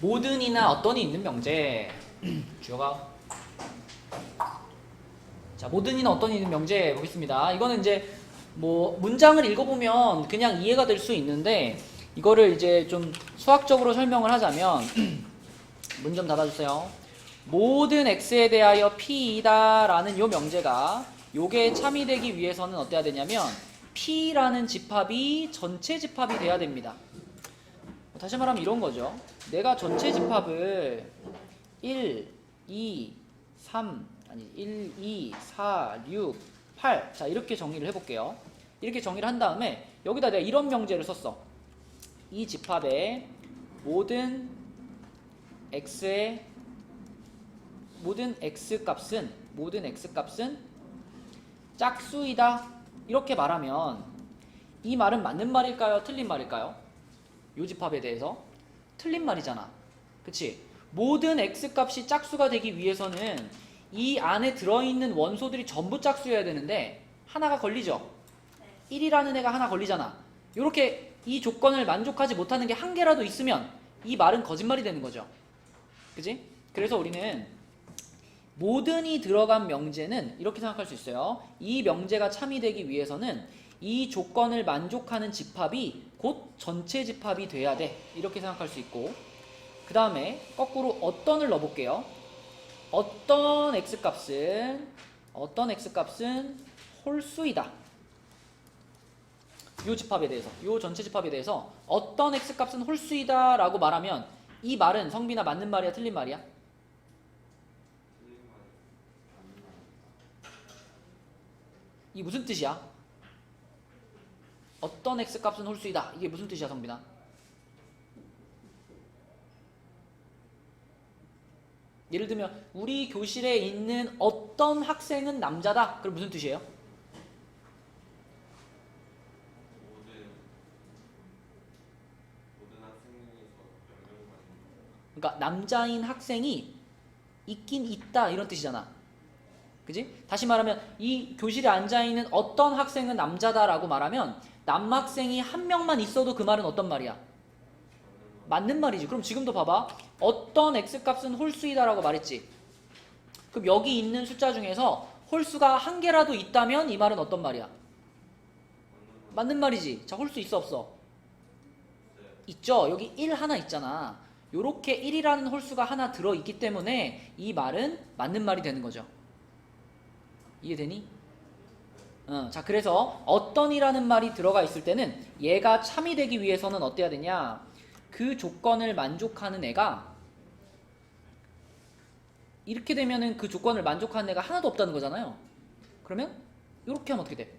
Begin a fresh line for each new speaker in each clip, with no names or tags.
모든이나 어떤이 있는 명제. 주어가. 자, 모든이나 어떤이 있는 명제 보겠습니다. 이거는 이제 뭐 문장을 읽어보면 그냥 이해가 될 수 있는데 이거를 이제 좀 수학적으로 설명을 하자면 문 좀 닫아주세요. 모든 x에 대하여 p이다 라는 요 명제가 요게 참이 되기 위해서는 어때야 되냐면 p라는 집합이 전체 집합이 돼야 됩니다. 다시 말하면 이런 거죠. 내가 전체 집합을 1, 2, 3, 아니 1, 2, 4, 6, 8 자 이렇게 정리를 해볼게요. 이렇게 정리를 한 다음에 여기다 내가 이런 명제를 썼어. 이 집합의 모든 x의 모든 x 값은 짝수이다 이렇게 말하면 이 말은 맞는 말일까요? 틀린 말일까요? 요 집합에 대해서 틀린 말이잖아. 그치? 모든 x값이 짝수가 되기 위해서는 이 안에 들어있는 원소들이 전부 짝수여야 되는데 하나가 걸리죠? 1이라는 애가 하나 걸리잖아. 요렇게 이 조건을 만족하지 못하는 게 한 개라도 있으면 이 말은 거짓말이 되는 거죠. 그치? 그래서 우리는 모든이 들어간 명제는 이렇게 생각할 수 있어요. 이 명제가 참이 되기 위해서는 이 조건을 만족하는 집합이 곧 전체 집합이 돼야 돼. 이렇게 생각할 수 있고 그 다음에 거꾸로 어떤을 넣어볼게요. 어떤 x값은 홀수이다. 요 집합에 대해서, 요 전체 집합에 대해서 어떤 x값은 홀수이다 라고 말하면 이 말은 성빈아 맞는 말이야 틀린 말이야? 이 무슨 뜻이야? 어떤 x값은 홀수이다. 이게 무슨 뜻이야 성빈아? 예를 들면 우리 교실에 있는 어떤 학생은 남자다. 그럼 무슨 뜻이에요? 그러니까 남자인 학생이 있긴 있다 이런 뜻이잖아. 그지? 다시 말하면 이 교실에 앉아있는 어떤 학생은 남자다라고 말하면 남학생이 한 명만 있어도 그 말은 어떤 말이야? 맞는 말이지. 그럼 지금도 봐봐. 어떤 x값은 홀수이다라고 말했지. 그럼 여기 있는 숫자 중에서 홀수가 한 개라도 있다면 이 말은 어떤 말이야? 맞는 말이지. 자, 홀수 있어 없어? 있죠. 여기 1 하나 있잖아. 요렇게 1이라는 홀수가 하나 들어있기 때문에 이 말은 맞는 말이 되는 거죠. 이해되니? 자, 그래서 어떤이라는 말이 들어가 있을 때는 얘가 참이 되기 위해서는 어때야 되냐? 그 조건을 만족하는 애가 이렇게 되면은 그 조건을 만족하는 애가 하나도 없다는 거잖아요. 그러면 이렇게 하면 어떻게 돼?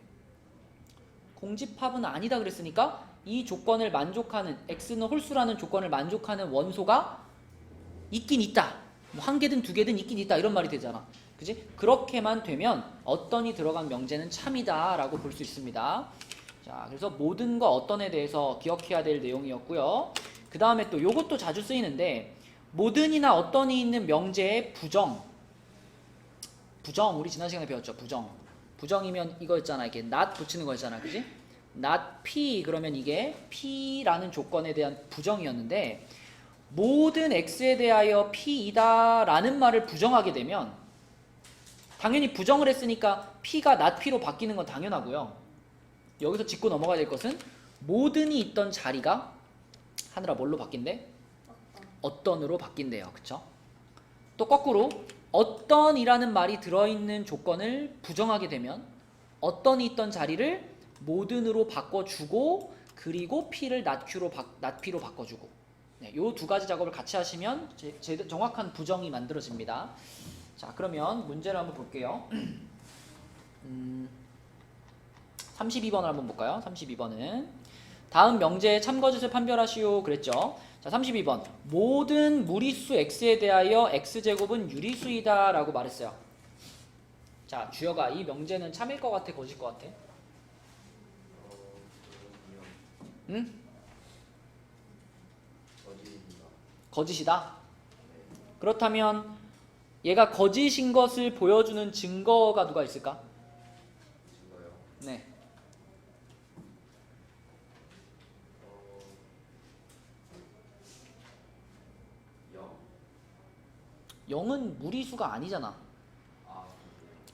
공집합은 아니다 그랬으니까 이 조건을 만족하는 x는 홀수라는 조건을 만족하는 원소가 있긴 있다. 뭐 한 개든 두 개든 있긴 있다 이런 말이 되잖아. 그지? 그렇게만 되면 어떤이 들어간 명제는 참이다 라고 볼 수 있습니다. 자, 그래서 모든과 어떤에 대해서 기억해야 될 내용이었고요. 그 다음에 또 요것도 자주 쓰이는데 모든이나 어떤이 있는 명제의 부정 우리 지난 시간에 배웠죠. 부정이면 이거였잖아. 이렇게 not 붙이는 거였잖아. 그지? not p 그러면 이게 p라는 조건에 대한 부정이었는데 모든 x에 대하여 p이다 라는 말을 부정하게 되면 당연히 부정을 했으니까 p가 not p로 바뀌는 건 당연하고요. 여기서 짚고 넘어가야 될 것은 모든이 있던 자리가 하늘아 뭘로 바뀐대? 어떤으로 바뀐대요. 그쵸? 또 거꾸로 어떤이라는 말이 들어있는 조건을 부정하게 되면 어떤이 있던 자리를 모든으로 바꿔주고 그리고 p를 not p로 바꿔주고 네, 이 두 가지 작업을 같이 하시면 정확한 부정이 만들어집니다. 자, 그러면 문제를 한번 볼게요. 32번을 한번 볼까요? 32번은 다음 명제의 참거짓을 판별하시오 그랬죠. 자, 32번 모든 무리수 x에 대하여 x제곱은 유리수이다 라고 말했어요. 자, 주여가 이 명제는 참일 것 같아 거짓일 것 같아? 응? 거짓이다? 그렇다면 얘가 거짓인 것을 보여주는 증거가 누가 있을까? 네. 0은 무리수가 아니잖아.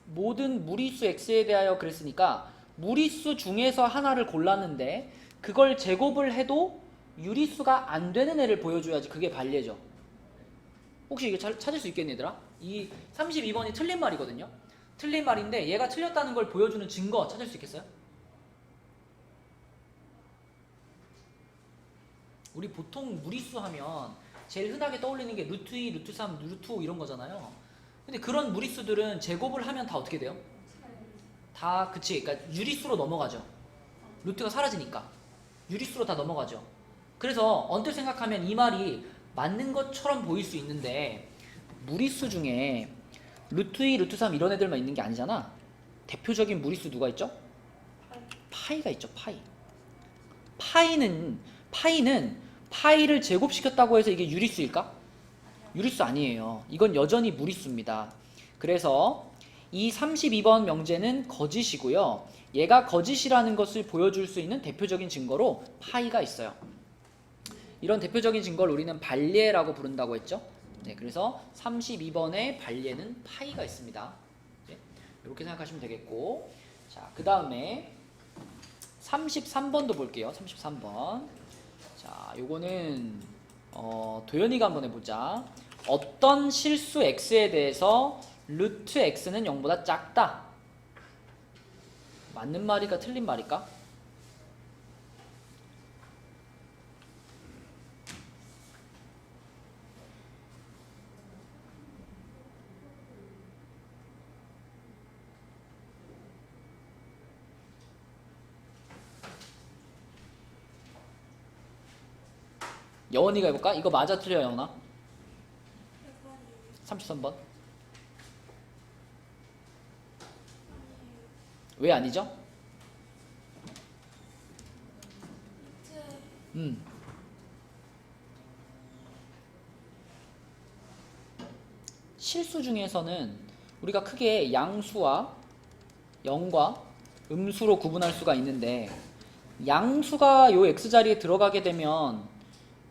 모든 무리수 x에 대하여 그랬으니까 무리수 중에서 하나를 골랐는데 그걸 제곱을 해도 유리수가 안 되는 애를 보여줘야지 그게 반례죠. 혹시 이게 찾을 수 있겠니 얘들아? 이 32번이 틀린 말이거든요. 틀린 말인데 얘가 틀렸다는 걸 보여주는 증거 찾을 수 있겠어요? 우리 보통 무리수 하면 제일 흔하게 떠올리는 게 루트 2, 루트 3, 루트 5 이런 거잖아요. 근데 그런 무리수들은 제곱을 하면 다 어떻게 돼요? 다 그치. 그러니까 유리수로 넘어가죠. 루트가 사라지니까 유리수로 다 넘어가죠. 그래서 언뜻 생각하면 이 말이 맞는 것처럼 보일 수 있는데 무리수 중에 루트 2, 루트 3 이런 애들만 있는 게 아니잖아. 대표적인 무리수 누가 있죠? 파이가 있죠. 파이는 파이를 제곱시켰다고 해서 이게 유리수일까? 유리수 아니에요. 이건 여전히 무리수입니다. 그래서 이 32번 명제는 거짓이고요. 얘가 거짓이라는 것을 보여줄 수 있는 대표적인 증거로 파이가 있어요. 이런 대표적인 증거를 우리는 반례라고 부른다고 했죠. 네, 그래서 32번의 반례는 파이가 있습니다. 네, 이렇게 생각하시면 되겠고, 자, 그 다음에 33번도 볼게요. 33번. 자, 요거는 도현이가 한번 해보자. 어떤 실수 x에 대해서 루트 x는 0보다 작다. 맞는 말일까 틀린 말일까? 여원이가 해볼까? 이거 맞아 틀려 여원아? 33번. 왜 아니죠? 실수 중에서는 우리가 크게 양수와 0과 음수로 구분할 수가 있는데 양수가 요 x자리에 들어가게 되면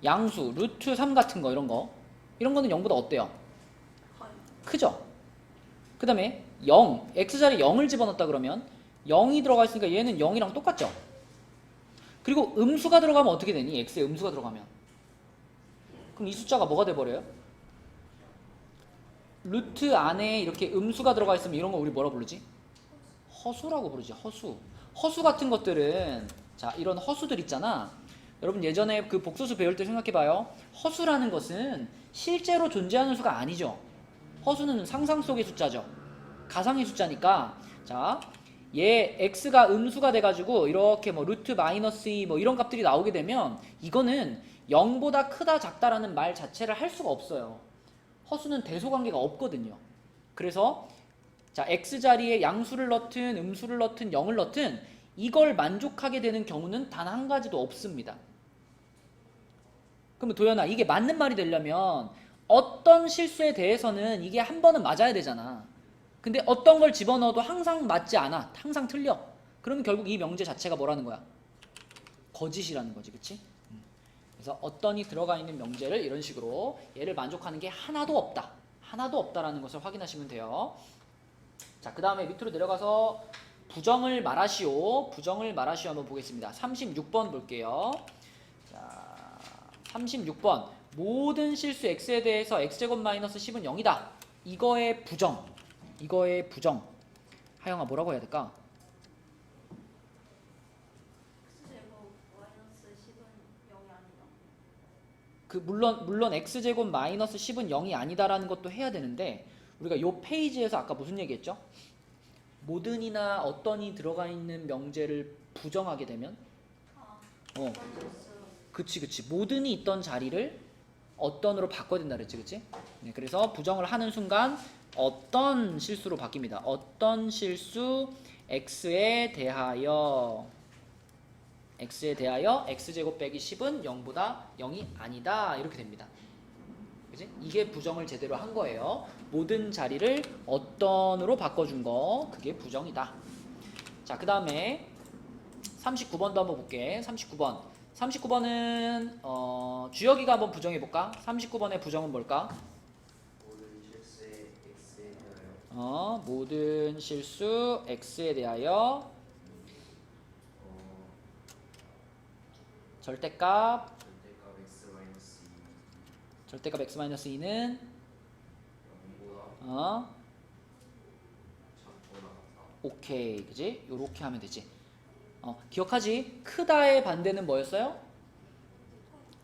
양수, 루트 3 같은 거 이런 거는 0보다 어때요? 크죠? 그 다음에 0, x자리에 0을 집어넣었다 그러면 0이 들어가 있으니까 얘는 0이랑 똑같죠? 그리고 음수가 들어가면 어떻게 되니? x에 음수가 들어가면 그럼 이 숫자가 뭐가 돼버려요? 루트 안에 이렇게 음수가 들어가 있으면 이런 거 우리 뭐라 부르지? 허수라고 부르지. 허수 같은 것들은 자 이런 허수들 있잖아. 여러분 예전에 그 복소수 배울 때 생각해봐요. 허수라는 것은 실제로 존재하는 수가 아니죠. 허수는 상상 속의 숫자죠. 가상의 숫자니까 자 얘 x가 음수가 돼가지고 이렇게 뭐 루트 마이너스 2 뭐 이런 값들이 나오게 되면 이거는 0보다 크다 작다라는 말 자체를 할 수가 없어요. 허수는 대소관계가 없거든요. 그래서 자 x자리에 양수를 넣든 음수를 넣든 0을 넣든 이걸 만족하게 되는 경우는 단 한 가지도 없습니다. 그러면 도연아 이게 맞는 말이 되려면 어떤 실수에 대해서는 이게 한 번은 맞아야 되잖아. 근데 어떤 걸 집어넣어도 항상 맞지 않아. 항상 틀려. 그러면 결국 이 명제 자체가 뭐라는 거야? 거짓이라는 거지. 그치? 그래서 어떤이 들어가 있는 명제를 이런 식으로 얘를 만족하는 게 하나도 없다. 하나도 없다라는 것을 확인하시면 돼요. 자, 그 다음에 밑으로 내려가서 부정을 말하시오. 부정을 말하시오 한번 보겠습니다. 36번 볼게요. 자, 36번. 모든 실수 x에 대해서 x제곱 마이너스 10은 0이다. 이거의 부정. 하영아 뭐라고 해야 될까?
x제곱 마이너스 10은 0이 아니다.
그 물론 x제곱 마이너스 10은 0이 아니다라는 것도 해야 되는데 우리가 요 페이지에서 아까 무슨 얘기했죠? 모든이나 어떤이 들어가 있는 명제를 부정하게 되면 그치 모든이 있던 자리를 어떤으로 바꿔야 된다 그랬지 그치? 네, 그래서 부정을 하는 순간 어떤 실수로 바뀝니다. 어떤 실수 x에 대하여 x제곱 빼기 10은 0보다 0이 아니다 이렇게 됩니다. 그치? 이게 부정을 제대로 한 거예요. 모든 자리를 어떤으로 바꿔준 거 그게 부정이다. 자, 그 다음에 39번도 한번 볼게. 39번은 주혁이가 한번 부정해볼까? 39번의 부정은 뭘까?
모든 실수
모든 실수 x에 대하여 절대값 x-2는 오케이, 그지? 요렇게 하면 되지. 기억하지? 크다의 반대는 뭐였어요?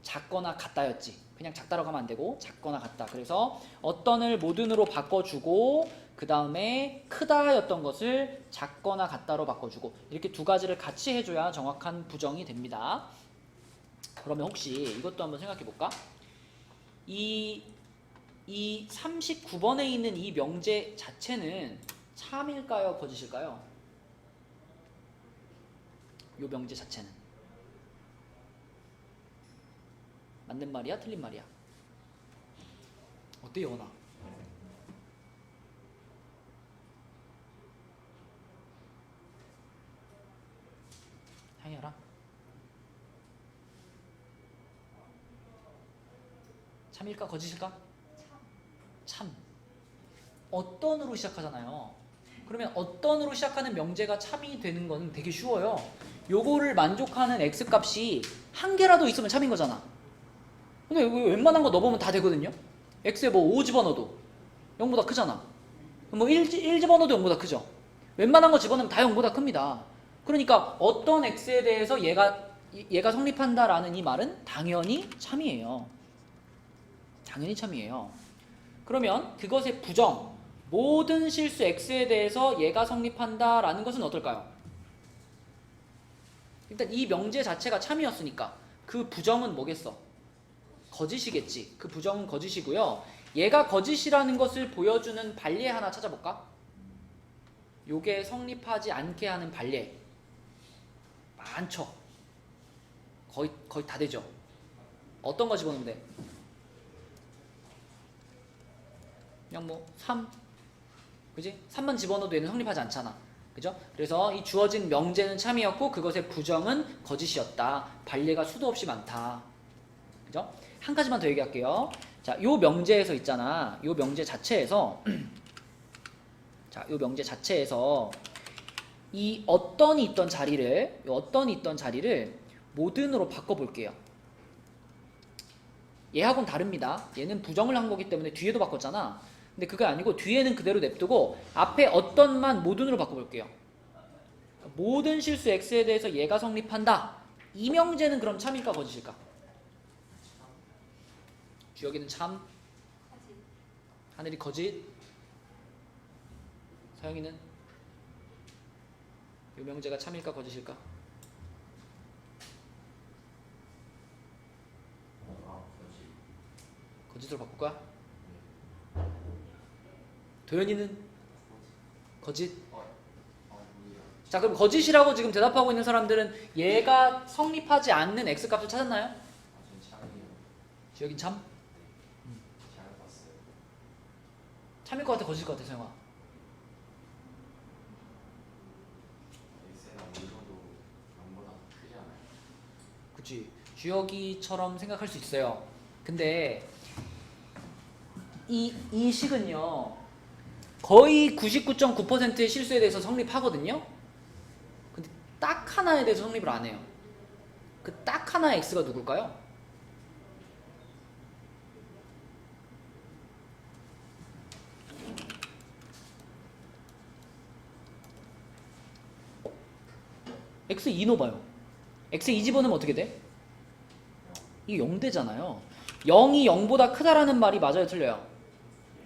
작거나 같다였지. 그냥 작다라고 하면 안 되고 작거나 같다. 그래서 어떤을 모든으로 바꿔주고 그 다음에 크다였던 것을 작거나 같다로 바꿔주고 이렇게 두 가지를 같이 해줘야 정확한 부정이 됩니다. 그러면 혹시 이것도 한번 생각해 볼까? 이 39번에 있는 이 명제 자체는 참일까요? 거짓일까요? 요 명제 자체는 맞는 말이야? 틀린 말이야? 어때, 영원아? 향이야라. 참일까? 거짓일까? 참. 어떤으로 시작하잖아요. 그러면 어떤으로 시작하는 명제가 참이 되는 거는 되게 쉬워요. 요거를 만족하는 x값이 한 개라도 있으면 참인 거잖아. 근데 웬만한 거 넣어보면 다 되거든요. x에 뭐 5 집어넣어도 0보다 크잖아. 뭐 1 집어넣어도 0보다 크죠. 웬만한 거 집어넣으면 다 0보다 큽니다. 그러니까 어떤 x에 대해서 얘가 성립한다라는 이 말은 당연히 참이에요. 당연히 참이에요. 그러면 그것의 부정, 모든 실수 x에 대해서 얘가 성립한다라는 것은 어떨까요? 일단 이 명제 자체가 참이었으니까 그 부정은 뭐겠어? 거짓이겠지. 그 부정은 거짓이고요. 얘가 거짓이라는 것을 보여주는 반례 하나 찾아볼까? 요게 성립하지 않게 하는 반례 많죠. 거의 다 되죠. 어떤 거 집어넣으면 돼? 그냥 뭐 3, 그지? 3만 집어넣어도 얘는 성립하지 않잖아. 그죠? 그래서 이 주어진 명제는 참이었고 그것의 부정은 거짓이었다. 반례가 수도 없이 많다. 그죠? 한 가지만 더 얘기할게요. 자, 요 명제에서 있잖아. 요 명제 자체에서 자, 요 명제 자체에서 이 어떤이 있던 자리를 모든으로 바꿔 볼게요. 얘하고는 다릅니다. 얘는 부정을 한 거기 때문에 뒤에도 바꿨잖아. 근데 그게 아니고 뒤에는 그대로 냅두고 앞에 어떤만 모든으로 바꿔 볼게요. 모든 실수 x에 대해서 얘가 성립한다. 이 명제는 그럼 참일까 거짓일까? 주혁이는 참, 하늘이 거짓, 서영이는 요 명제가 참일까 거짓일까? 거짓으로 바꿀까? 도현이는 거짓. 자, 그럼 거짓이라고 지금 대답하고 있는 사람들은 얘가 성립하지 않는 x값을 찾았나요? 주혁이는 참? 참일 것 같아, 거짓일 것 같아, 서영아? 그치. 주혁이처럼 생각할 수 있어요. 근데 이 식은요 거의 99.9%의 실수에 대해서 성립하거든요. 근데 딱 하나에 대해서 성립을 안 해요. 그 딱 하나의 x가 누굴까요? x2 넣어봐요. x2 집어넣으면 어떻게 돼? 이게 0되잖아요. 0이 0보다 크다라는 말이 맞아요, 틀려요?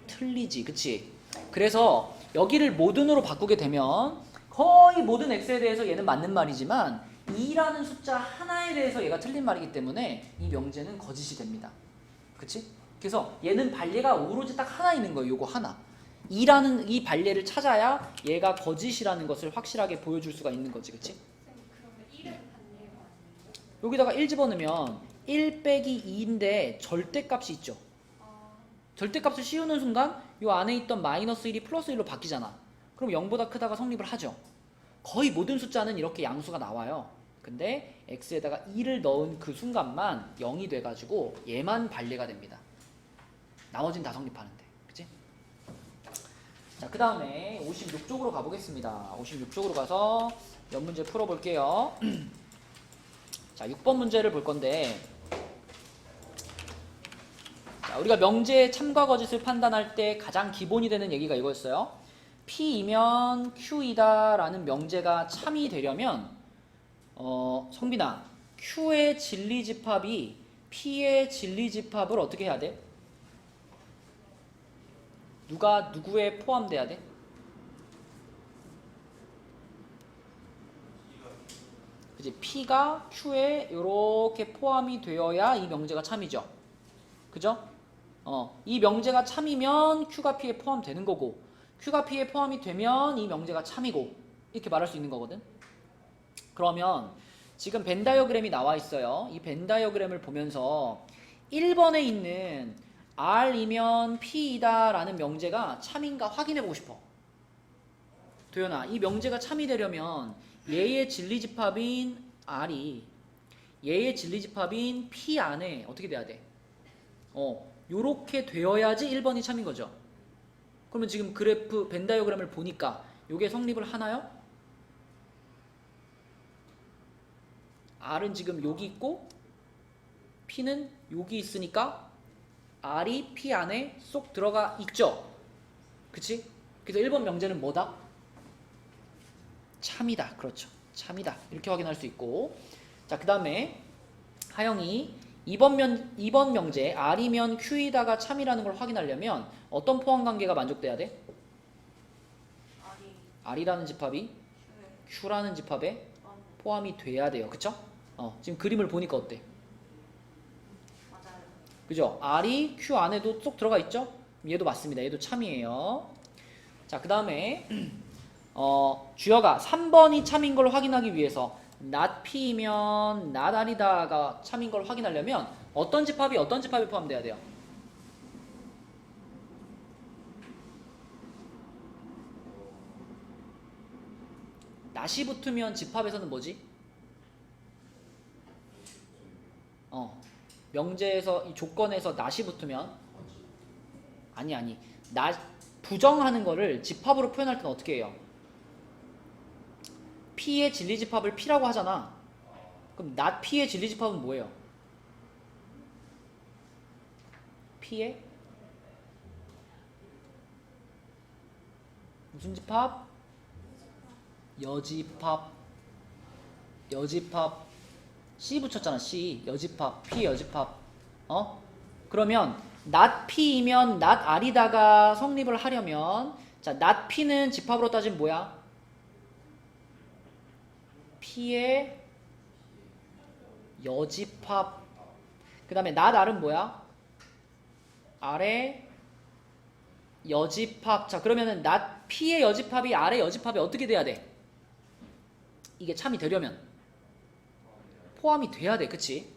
틀리지, 그치? 그래서 여기를 모든으로 바꾸게 되면 거의 모든 x에 대해서 얘는 맞는 말이지만 2라는 숫자 하나에 대해서 얘가 틀린 말이기 때문에 이 명제는 거짓이 됩니다. 그치? 그래서 얘는 반례가 오로지 딱 하나 있는 거예요. 요거 하나. 2라는 이 반례를 찾아야 얘가 거짓이라는 것을 확실하게 보여줄 수가 있는 거지. 그치?
그러면 1은 반대가 아니에요?
여기다가 1 집어넣으면 1 빼기 2인데 절대값이 있죠. 절대값을 씌우는 순간 이 안에 있던 마이너스 1이 플러스 1로 바뀌잖아. 그럼 0보다 크다가 성립을 하죠. 거의 모든 숫자는 이렇게 양수가 나와요. 근데 x에다가 2를 넣은 그 순간만 0이 돼가지고 얘만 반례가 됩니다. 나머지는 다 성립하는데. 그치? 자, 그 다음에 56쪽으로 가보겠습니다. 56쪽으로 가서 몇 문제 풀어볼게요. 자, 6번 문제를 볼 건데, 자, 우리가 명제의 참과 거짓을 판단할 때 가장 기본이 되는 얘기가 이거였어요. P이면 Q이다 라는 명제가 참이 되려면 성빈아, Q의 진리집합이 P의 진리집합을 어떻게 해야 돼? 누가 누구에 포함돼야 돼? 그치? P가 Q에 이렇게 포함이 되어야 이 명제가 참이죠. 그죠? 이 명제가 참이면 Q가 P에 포함되는 거고, Q가 P에 포함이 되면 이 명제가 참이고, 이렇게 말할 수 있는 거거든. 그러면 지금 벤 다이어그램이 나와 있어요. 이 벤 다이어그램을 보면서 1번에 있는 R이면 P이다 라는 명제가 참인가 확인해 보고 싶어. 도연아, 이 명제가 참이 되려면 얘의 진리집합인 R이 얘의 진리집합인 P 안에 어떻게 돼야 돼? 요렇게 되어야지 1번이 참인 거죠. 그러면 지금 그래프 벤 다이어그램을 보니까 요게 성립을 하나요? R은 지금 여기 있고 P는 여기 있으니까 R이 P 안에 쏙 들어가 있죠. 그치? 그래서 1번 명제는 뭐다? 참이다. 그렇죠. 참이다. 이렇게 확인할 수 있고, 자, 그 다음에 하영이 2번 명제 R이면 Q이다가 참이라는 걸 확인하려면 어떤 포함관계가 만족돼야 돼? R이라는 집합이 Q라는 집합에 포함이 돼야 돼요. 그쵸? 지금 그림을 보니까 어때?
맞아요.
그죠? R이 Q 안에도 쏙 들어가 있죠? 얘도 맞습니다. 얘도 참이에요. 자, 그 다음에 주여가 3번이 참인 걸 확인하기 위해서 not P이면 not R이다가 참인 걸 확인하려면 어떤 집합이 포함돼야 돼요? not이 붙으면 집합에서는 뭐지? 명제에서 이 조건에서 not이 붙으면 아니 not 부정하는 거를 집합으로 표현할 때는 어떻게 해요? P의 진리집합을 P라고 하잖아. 그럼 not P의 진리집합은 뭐예요? P의 무슨 집합? 여집합. C 붙였잖아. C 여집합. P 여집합. 그러면 not P이면 not R이다가 성립을 하려면, 자, not P는 집합으로 따지면 뭐야? P의 여집합. 그 다음에 not R은 뭐야? R의 여집합. 자, 그러면은 not P의 여집합이 R의 여집합에 어떻게 돼야 돼? 이게 참이 되려면 포함이 돼야 돼. 그치?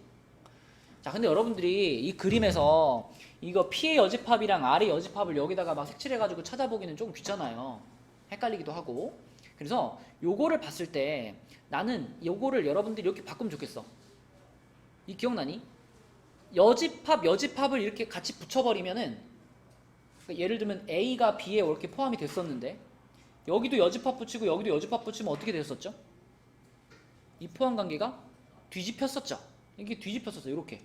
자, 근데 여러분들이 이 그림에서 이거 P의 여집합이랑 R의 여집합을 여기다가 막 색칠해가지고 찾아보기는 조금 귀찮아요. 헷갈리기도 하고. 그래서 요거를 봤을 때 나는 요거를 여러분들이 이렇게 바꾸면 좋겠어. 이 기억나니? 여집합을 이렇게 같이 붙여버리면은, 예를 들면 A가 B에 이렇게 포함이 됐었는데 여기도 여집합 붙이고 여기도 여집합 붙이면 어떻게 됐었죠? 이 포함 관계가 뒤집혔었죠. 이게 뒤집혔었어. 이렇게.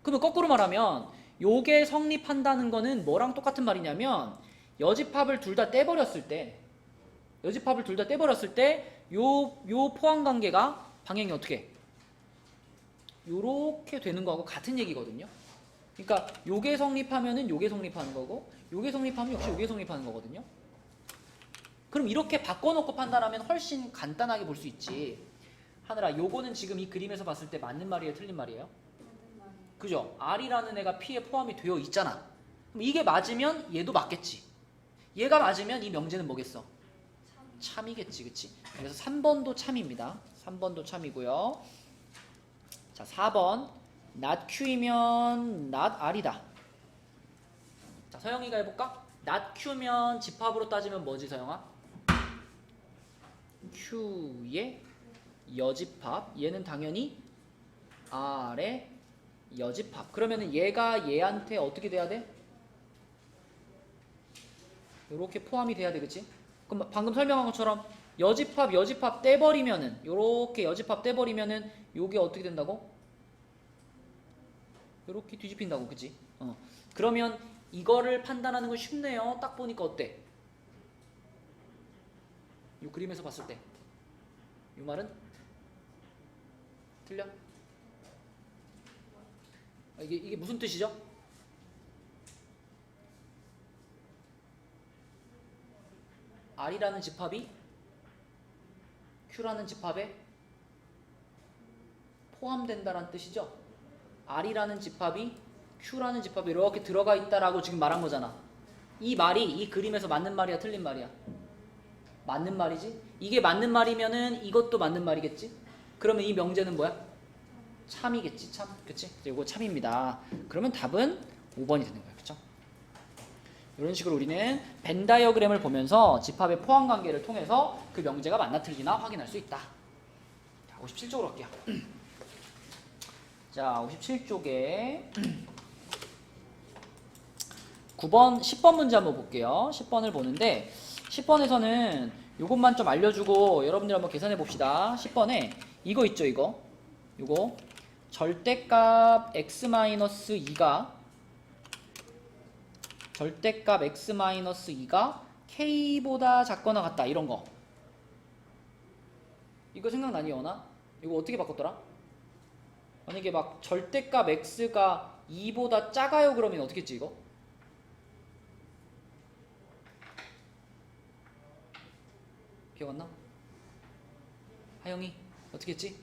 그러면 거꾸로 말하면 요게 성립한다는 거는 뭐랑 똑같은 말이냐면, 여집합을 둘 다 떼버렸을 때 요 포함 관계가 방향이 어떻게? 요렇게 되는 거하고 같은 얘기거든요. 그러니까 요게 성립하면은 요게 성립하는 거고, 요게 성립하면 역시 요게 성립하는 거거든요. 그럼 이렇게 바꿔놓고 판단하면 훨씬 간단하게 볼 수 있지. 하늘아, 요거는 지금 이 그림에서 봤을 때 맞는 말이에요, 틀린 말이에요? 그죠? R이라는 애가 P에 포함이 되어 있잖아. 그럼 이게 맞으면 얘도 맞겠지. 얘가 맞으면 이 명제는 뭐겠어? 참이겠지. 그치? 그래서 3번도 참입니다. 3번도 참이고요. 자, 4번 not Q이면 not R이다. 자, 서영이가 해볼까? not Q면 집합으로 따지면 뭐지, 서영아? Q의 여집합. 얘는 당연히 R의 여집합. 그러면은 얘가 얘한테 어떻게 돼야 돼? 요렇게 포함이 돼야 돼, 그치? 그럼 방금 설명한 것처럼 여집합 떼버리면은 요렇게 여집합 떼버리면은 요게 어떻게 된다고? 요렇게 뒤집힌다고, 그치? 그러면 이거를 판단하는 건 쉽네요. 딱 보니까 어때? 요 그림에서 봤을 때 요 말은? 틀려? 이게 무슨 뜻이죠? R이라는 집합이 Q라는 집합에 포함된다라는 뜻이죠. R이라는 집합이 Q라는 집합에 이렇게 들어가 있다라고 지금 말한 거잖아. 이 말이 이 그림에서 맞는 말이야, 틀린 말이야? 맞는 말이지? 이게 맞는 말이면은 이것도 맞는 말이겠지? 그러면 이 명제는 뭐야? 참이겠지, 참. 그치? 이거 참입니다. 그러면 답은 5번이 되는 거야. 그쵸? 이런 식으로 우리는 벤 다이어그램을 보면서 집합의 포함 관계를 통해서 그 명제가 맞나 틀리나 확인할 수 있다. 자, 57쪽으로 갈게요. 자, 57쪽에 9번, 10번 문제 한번 볼게요. 10번을 보는데 10번에서는 이것만 좀 알려주고 여러분들 한번 계산해 봅시다. 10번에 이거 있죠, 이거. 이거 절대값 x-2가 절대값 x-2가 k보다 작거나 같다, 이런 거. 이거 생각나니, 연아? 이거 어떻게 바꿨더라? 만약에 막 절대값 x가 2보다 작아요 그러면 어떻게 했지, 이거? 기억 안 나? 하영이 어떻게 했지?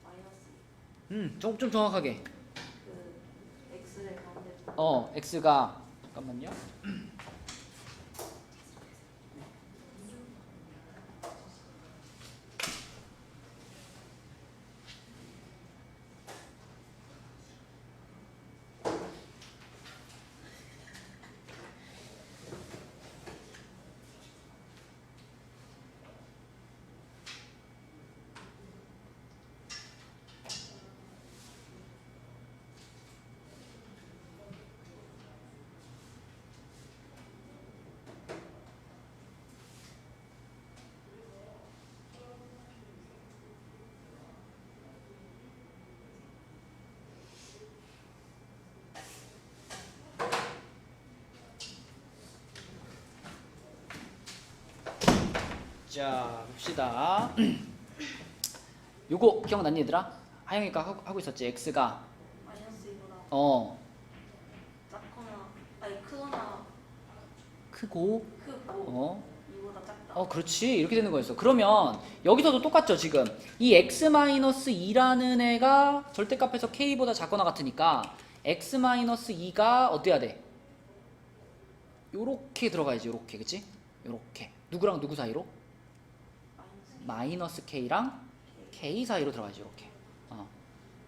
마이너스
좀 정확하게.
그 x를 가운데
x가 잠깐만요. 자, 봅시다. 요거 기억났니, 얘들아? 하영이가 하고 있었지. x가
마이너스 2보다
어
작거나 아니 크거나
크고
크고 2보다 작다.
그렇지. 이렇게 되는 거였어. 그러면 여기서도 똑같죠, 지금. 이 x-2라는 애가 절대값에서 k보다 작거나 같으니까 x-2가 어때야 돼? 요렇게 들어가야지, 요렇게. 그치? 요렇게. 누구랑 누구 사이로? 마이너스 k랑 k 사이로 들어가야지, 이렇게.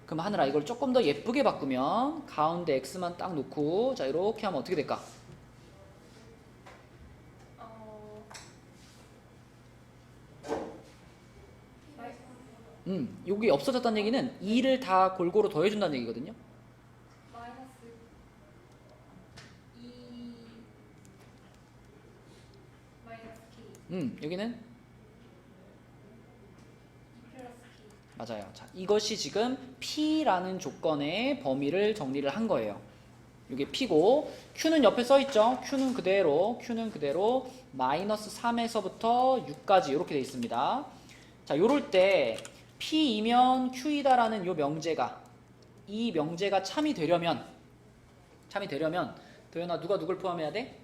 그럼 하늘아, 이걸 조금 더 예쁘게 바꾸면 가운데 x만 딱 놓고 자, 이렇게 하면 어떻게 될까? 여기 없어졌다는 얘기는 2를 다 골고루 더해준다는 얘기거든요.
마이너스 2 마이너스 k
여기는
2 플러스 k
맞아요. 자, 이것이 지금 P라는 조건의 범위를 정리를 한 거예요. 이게 P고, Q는 옆에 써있죠. Q는 그대로 마이너스 3에서부터 6까지 이렇게 돼 있습니다. 자, 요럴 때 P이면 Q이다라는 요 명제가, 이 명제가 참이 되려면 도연아, 누가 누굴 포함해야 돼?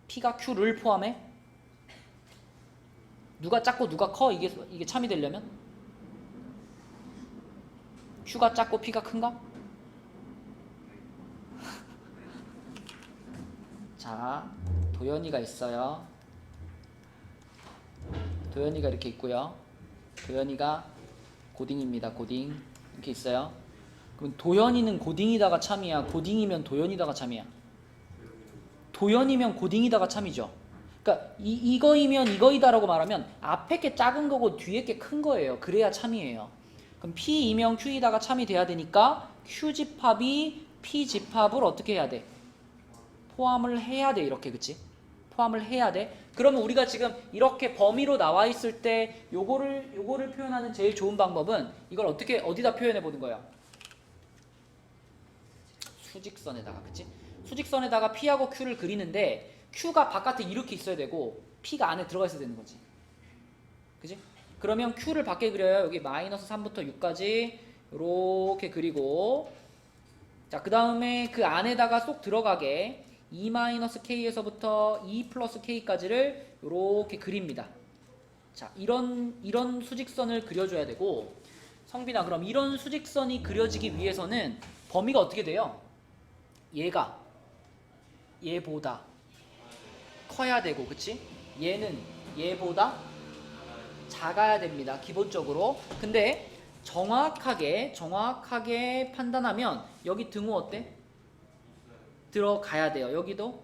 P가 Q를 포함해? 누가 작고 누가 커? 이게 참이 되려면? Q가 작고 P가 큰가? 자, 도연이가 있어요. 도연이가 이렇게 있고요. 도연이가 고딩입니다. 고딩 이렇게 있어요. 그럼 도연이는 고딩이다가 참이야? 고딩이면 도연이다가 참이야? 도연이면 고딩이다가 참이죠. 그러니까 이거이면 이거이다라고 말하면 앞에 게 작은 거고 뒤에 게 큰 거예요. 그래야 참이에요. 그럼 P이면 Q이다가 참이 돼야 되니까 Q 집합이 P 집합을 어떻게 해야 돼? 포함을 해야 돼. 이렇게. 그치? 포함을 해야 돼. 그러면 우리가 지금 이렇게 범위로 나와 있을 때 요거를 표현하는 제일 좋은 방법은 이걸 어떻게 어디다 표현해 보는 거예요? 수직선에다가. 그치? 수직선에다가 P하고 Q를 그리는데 Q가 바깥에 이렇게 있어야 되고 P가 안에 들어가 있어야 되는 거지. 그치? 그러면 Q를 밖에 그려요. 여기 마이너스 3부터 6까지 이렇게 그리고, 자, 그 다음에 그 안에다가 쏙 들어가게 2-K에서부터 2+K까지를 이렇게 그립니다. 자, 이런 수직선을 그려줘야 되고, 성빈아, 그럼 이런 수직선이 그려지기 위해서는 범위가 어떻게 돼요? 얘보다 커야 되고, 그치? 얘는 얘보다 작아야 됩니다. 기본적으로. 근데 정확하게 판단하면 여기 등호 어때? 들어가야 돼요. 여기도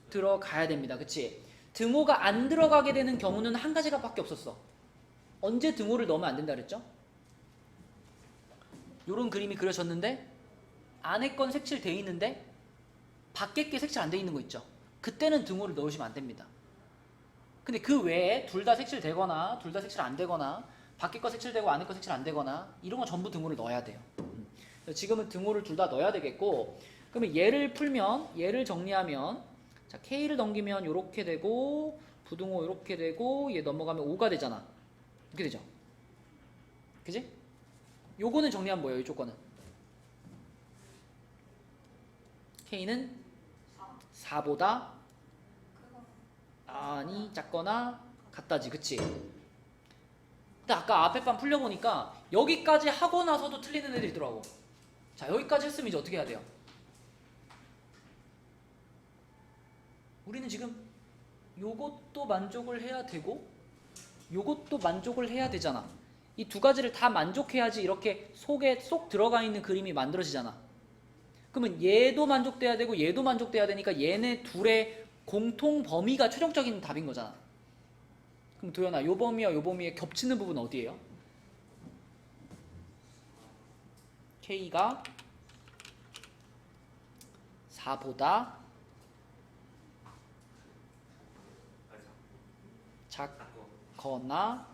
들어가야 됩니다. 그치? 등호가 안 들어가게 되는 경우는 한 가지가 밖에 없었어. 언제 등호를 넣으면 안 된다 그랬죠? 요런 그림이 그려졌는데 안에 건 색칠돼 있는데 밖에 게 색칠 안 돼 있는 거 있죠? 그때는 등호를 넣으시면 안 됩니다. 근데 그 외에 둘 다 색칠되거나 둘 다 색칠 안 되거나 밖에 거 색칠되고 안에 거 색칠 안 되거나 이런 건 전부 등호를 넣어야 돼요. 지금은 등호를 둘 다 넣어야 되겠고, 그러면 얘를 정리하면, 자, K를 넘기면 이렇게 되고 부등호 이렇게 되고 얘 넘어가면 5가 되잖아. 이렇게 되죠. 그지? 요거는 정리하면 뭐예요? 이쪽 거는 K는 4보다 아니 작거나 같다지. 그치? 근데 아까 앞에 판 풀려보니까 여기까지 하고 나서도 틀리는 애들이 있더라고. 자, 여기까지 했으면 이제 어떻게 해야 돼요? 우리는 지금 요것도 만족을 해야 되고 요것도 만족을 해야 되잖아. 이 두 가지를 다 만족해야지 이렇게 속에 쏙 들어가 있는 그림이 만들어지잖아. 그러면 얘도 만족돼야 되고 얘도 만족돼야 되니까 얘네 둘의 공통 범위가 최종적인 답인 거잖아. 그럼 도연아, 요 범위와 요 범위의 겹치는 부분은 어디예요? K가 4보다 작거나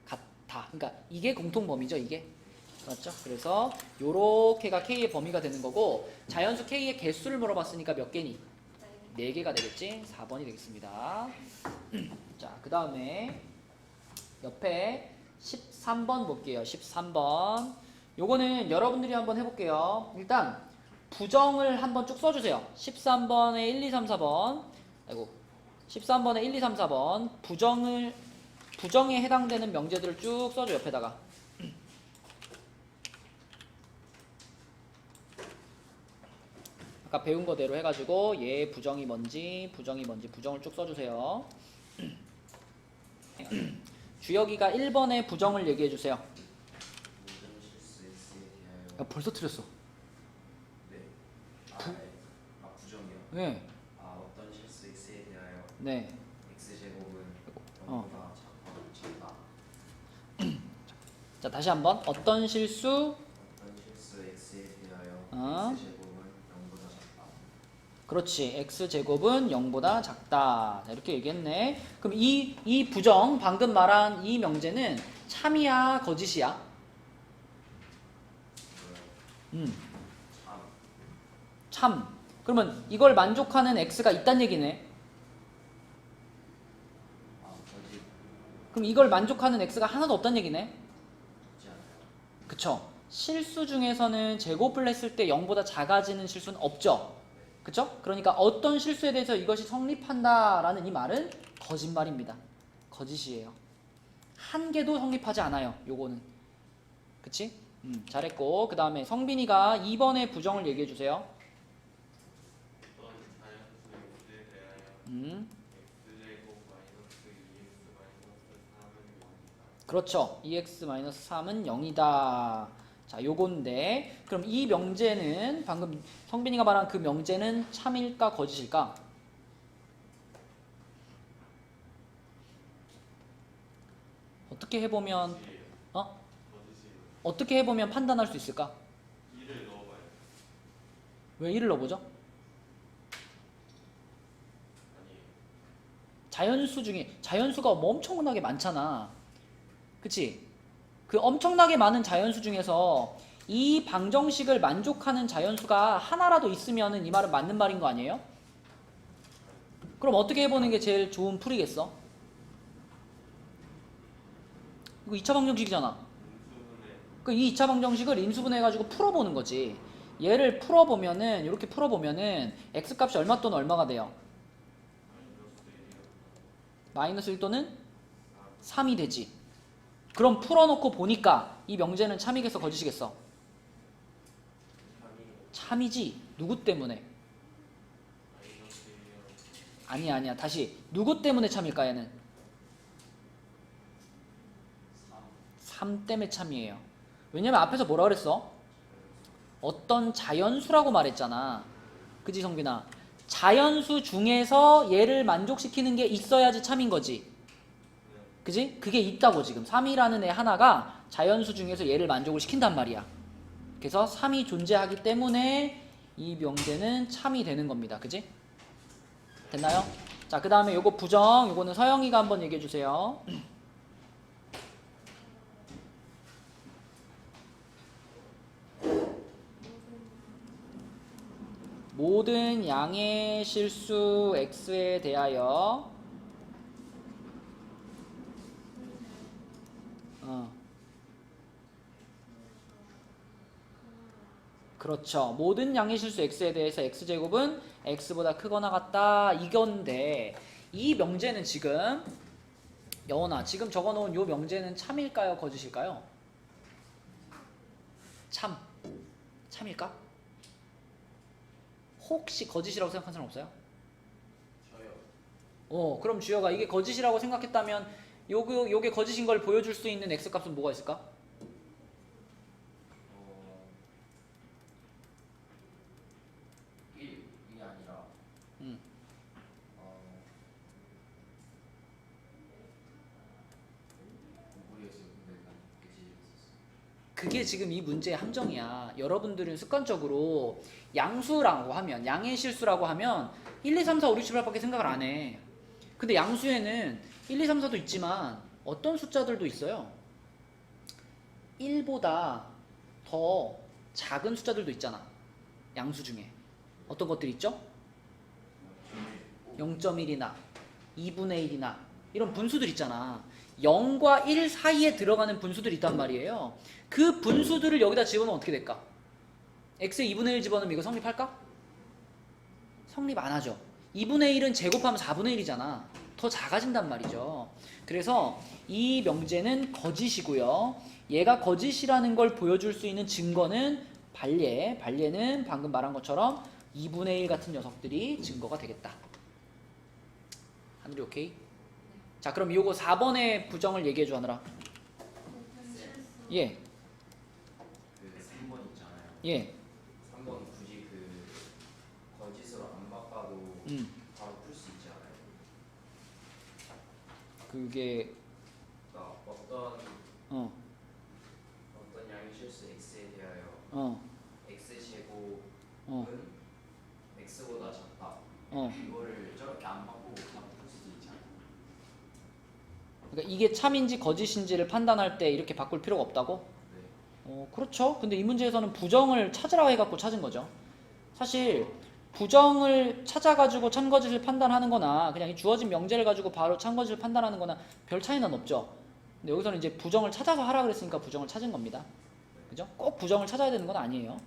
같다. 그러니까 이게 공통 범위죠, 이게. 맞죠? 그래서 요렇게가 K의 범위가 되는 거고, 자연수 K의 개수를 물어봤으니까 몇 개니? 4개가 되겠지? 4번이 되겠습니다. 자, 그 다음에 옆에 13번 볼게요. 13번. 요거는 여러분들이 한번 해볼게요. 일단 부정을 한번 쭉 써주세요. 13번에 1, 2, 3, 4번. 아이고. 13번에 1, 2, 3, 4번. 부정에 해당되는 명제들을 쭉 써줘, 옆에다가. 아까 배운 거대로 해가지고 얘 부정이 뭔지 부정을 쭉 써주세요. 주혁이가 1번의 부정을 얘기해주세요. 야, 벌써 틀렸어.
네. 부정이요?
네.
어떤 실수 x에 대하여
네.
x제곱은
어.
0보다 작다.
자, 다시 한번. 어떤 실수?
어떤 실수 x에 대하여
어.
x제곱은 0보다 작다.
그렇지. x제곱은 0보다 작다. 자, 이렇게 얘기했네. 그럼 이 부정, 방금 말한 이 명제는 참이야, 거짓이야? 참. 그러면 이걸 만족하는 x가 있단 얘기네.
거짓.
그럼 이걸 만족하는 x가 하나도 없단 얘기네.
있지 않아요.
그쵸? 실수 중에서는 제곱을 했을 때 0보다 작아지는 실수는 없죠. 그쵸? 그러니까 어떤 실수에 대해서 이것이 성립한다라는 이 말은 거짓말입니다. 거짓이에요. 한 개도 성립하지 않아요. 요거는. 그치? 잘했고, 그 다음에 성빈이가 2번의 부정을 얘기해 주세요.
어떤 자연수 x에 대하여 x제곱 마이너스 2x 마이너스 3은 0이다.
그렇죠. 2x-3은 0이다. 자, 요건데, 그럼 이 명제는, 방금 성빈이가 말한 그 명제는 참일까 거짓일까? 어떻게 해보면, 어떻게 해보면 판단할 수 있을까?
2를 넣어봐요.
왜 1을 넣어보죠?
아니
자연수 중에 자연수가 뭐 엄청나게 많잖아. 그치? 그 엄청나게 많은 자연수 중에서 이 방정식을 만족하는 자연수가 하나라도 있으면은 이 말은 맞는 말인 거 아니에요? 그럼 어떻게 해보는 게 제일 좋은 풀이겠어? 이거 2차 방정식이잖아.
인수분해
그 이 2차 방정식을 인수분해해가지고 풀어보는 거지. 얘를 풀어보면은 이렇게 풀어보면은 x 값이 얼마 또는 얼마가 돼요? 마이너스 1 또는 3이 되지. 그럼 풀어놓고 보니까 이 명제는 참이겠어 거짓이겠어? 참이지. 누구 때문에? 아니야. 다시 누구 때문에 참일까 얘는? 3 때문에 참이에요. 왜냐면 앞에서 뭐라 그랬어? 어떤 자연수라고 말했잖아. 그지 성빈아? 자연수 중에서 얘를 만족시키는 게 있어야지 참인 거지. 그지? 그게 있다고 지금 3이라는 애 하나가 자연수 중에서 얘를 만족을 시킨단 말이야. 그래서 3이 존재하기 때문에 이 명제는 참이 되는 겁니다. 그지? 됐나요? 자, 그 다음에 요거 부정, 요거는 서영이가 한번 얘기해 주세요. 모든 양의 실수 x에 대하여 그렇죠. 모든 양의 실수 x에 대해서 x제곱은 x보다 크거나 같다 이건데 이 명제는 지금 여원아 지금 적어놓은 요 명제는 참일까요? 거짓일까요? 참일까? 혹시 거짓이라고 생각하는 사람 없어요?
저요.
그럼 주여가 이게 거짓이라고 생각했다면 요게 거짓인 걸 보여줄 수 있는 x값은 뭐가 있을까?
1이 아니라 모르겠어요. 근데 난 그지.
그게 지금 이 문제의 함정이야. 여러분들은 습관적으로 양수라고 하면 양의 실수라고 하면 1, 2, 3, 4, 5, 6, 7, 8밖에 생각을 안 해. 근데 양수에는 1, 2, 3, 4도 있지만 어떤 숫자들도 있어요. 1보다 더 작은 숫자들도 있잖아. 양수 중에. 어떤 것들이 있죠? 0.1이나 2분의 1이나 이런 분수들 있잖아. 0과 1 사이에 들어가는 분수들이 있단 말이에요. 그 분수들을 여기다 집어넣으면 어떻게 될까? x에 2분의 1 집어넣으면 이거 성립할까? 성립 안 하죠. 2분의 1은 제곱하면 4분의 1이잖아. 더 작아진단 말이죠. 그래서 이 명제는 거짓이고요. 얘가 거짓이라는 걸 보여줄 수 있는 증거는 발례. 발례는 방금 말한 것처럼 2분의 1 같은 녀석들이 증거가 되겠다. 하늘이 오케이? 자, 그럼 요거 4번의 부정을 얘기해줘 하느라. 예.
그 3번 있잖아요.
예.
3번 굳이 그 거짓으로 안 바꿔도 바로 풀 수 있지 않아요?
그게
그러니까 어떤 양의 실수 x에 대하여 x 제곱은 x보다 작다. 이거를 저렇게 안 바꾸고 바로 풀 수도 있지 않아요?
그러니까 이게 참인지 거짓인지를 판단할 때 이렇게 바꿀 필요가 없다고?
네.
그렇죠. 근데 이 문제에서는 부정을 찾으라 해갖고 찾은 거죠. 사실 부정을 찾아가지고 참거짓을 판단하는 거나 그냥 이 주어진 명제를 가지고 바로 참거짓을 판단하는 거나 별 차이는 없죠. 근데 여기서는 이제 부정을 찾아서 하라 그랬으니까 부정을 찾은 겁니다. 그죠? 꼭 부정을 찾아야 되는 건 아니에요.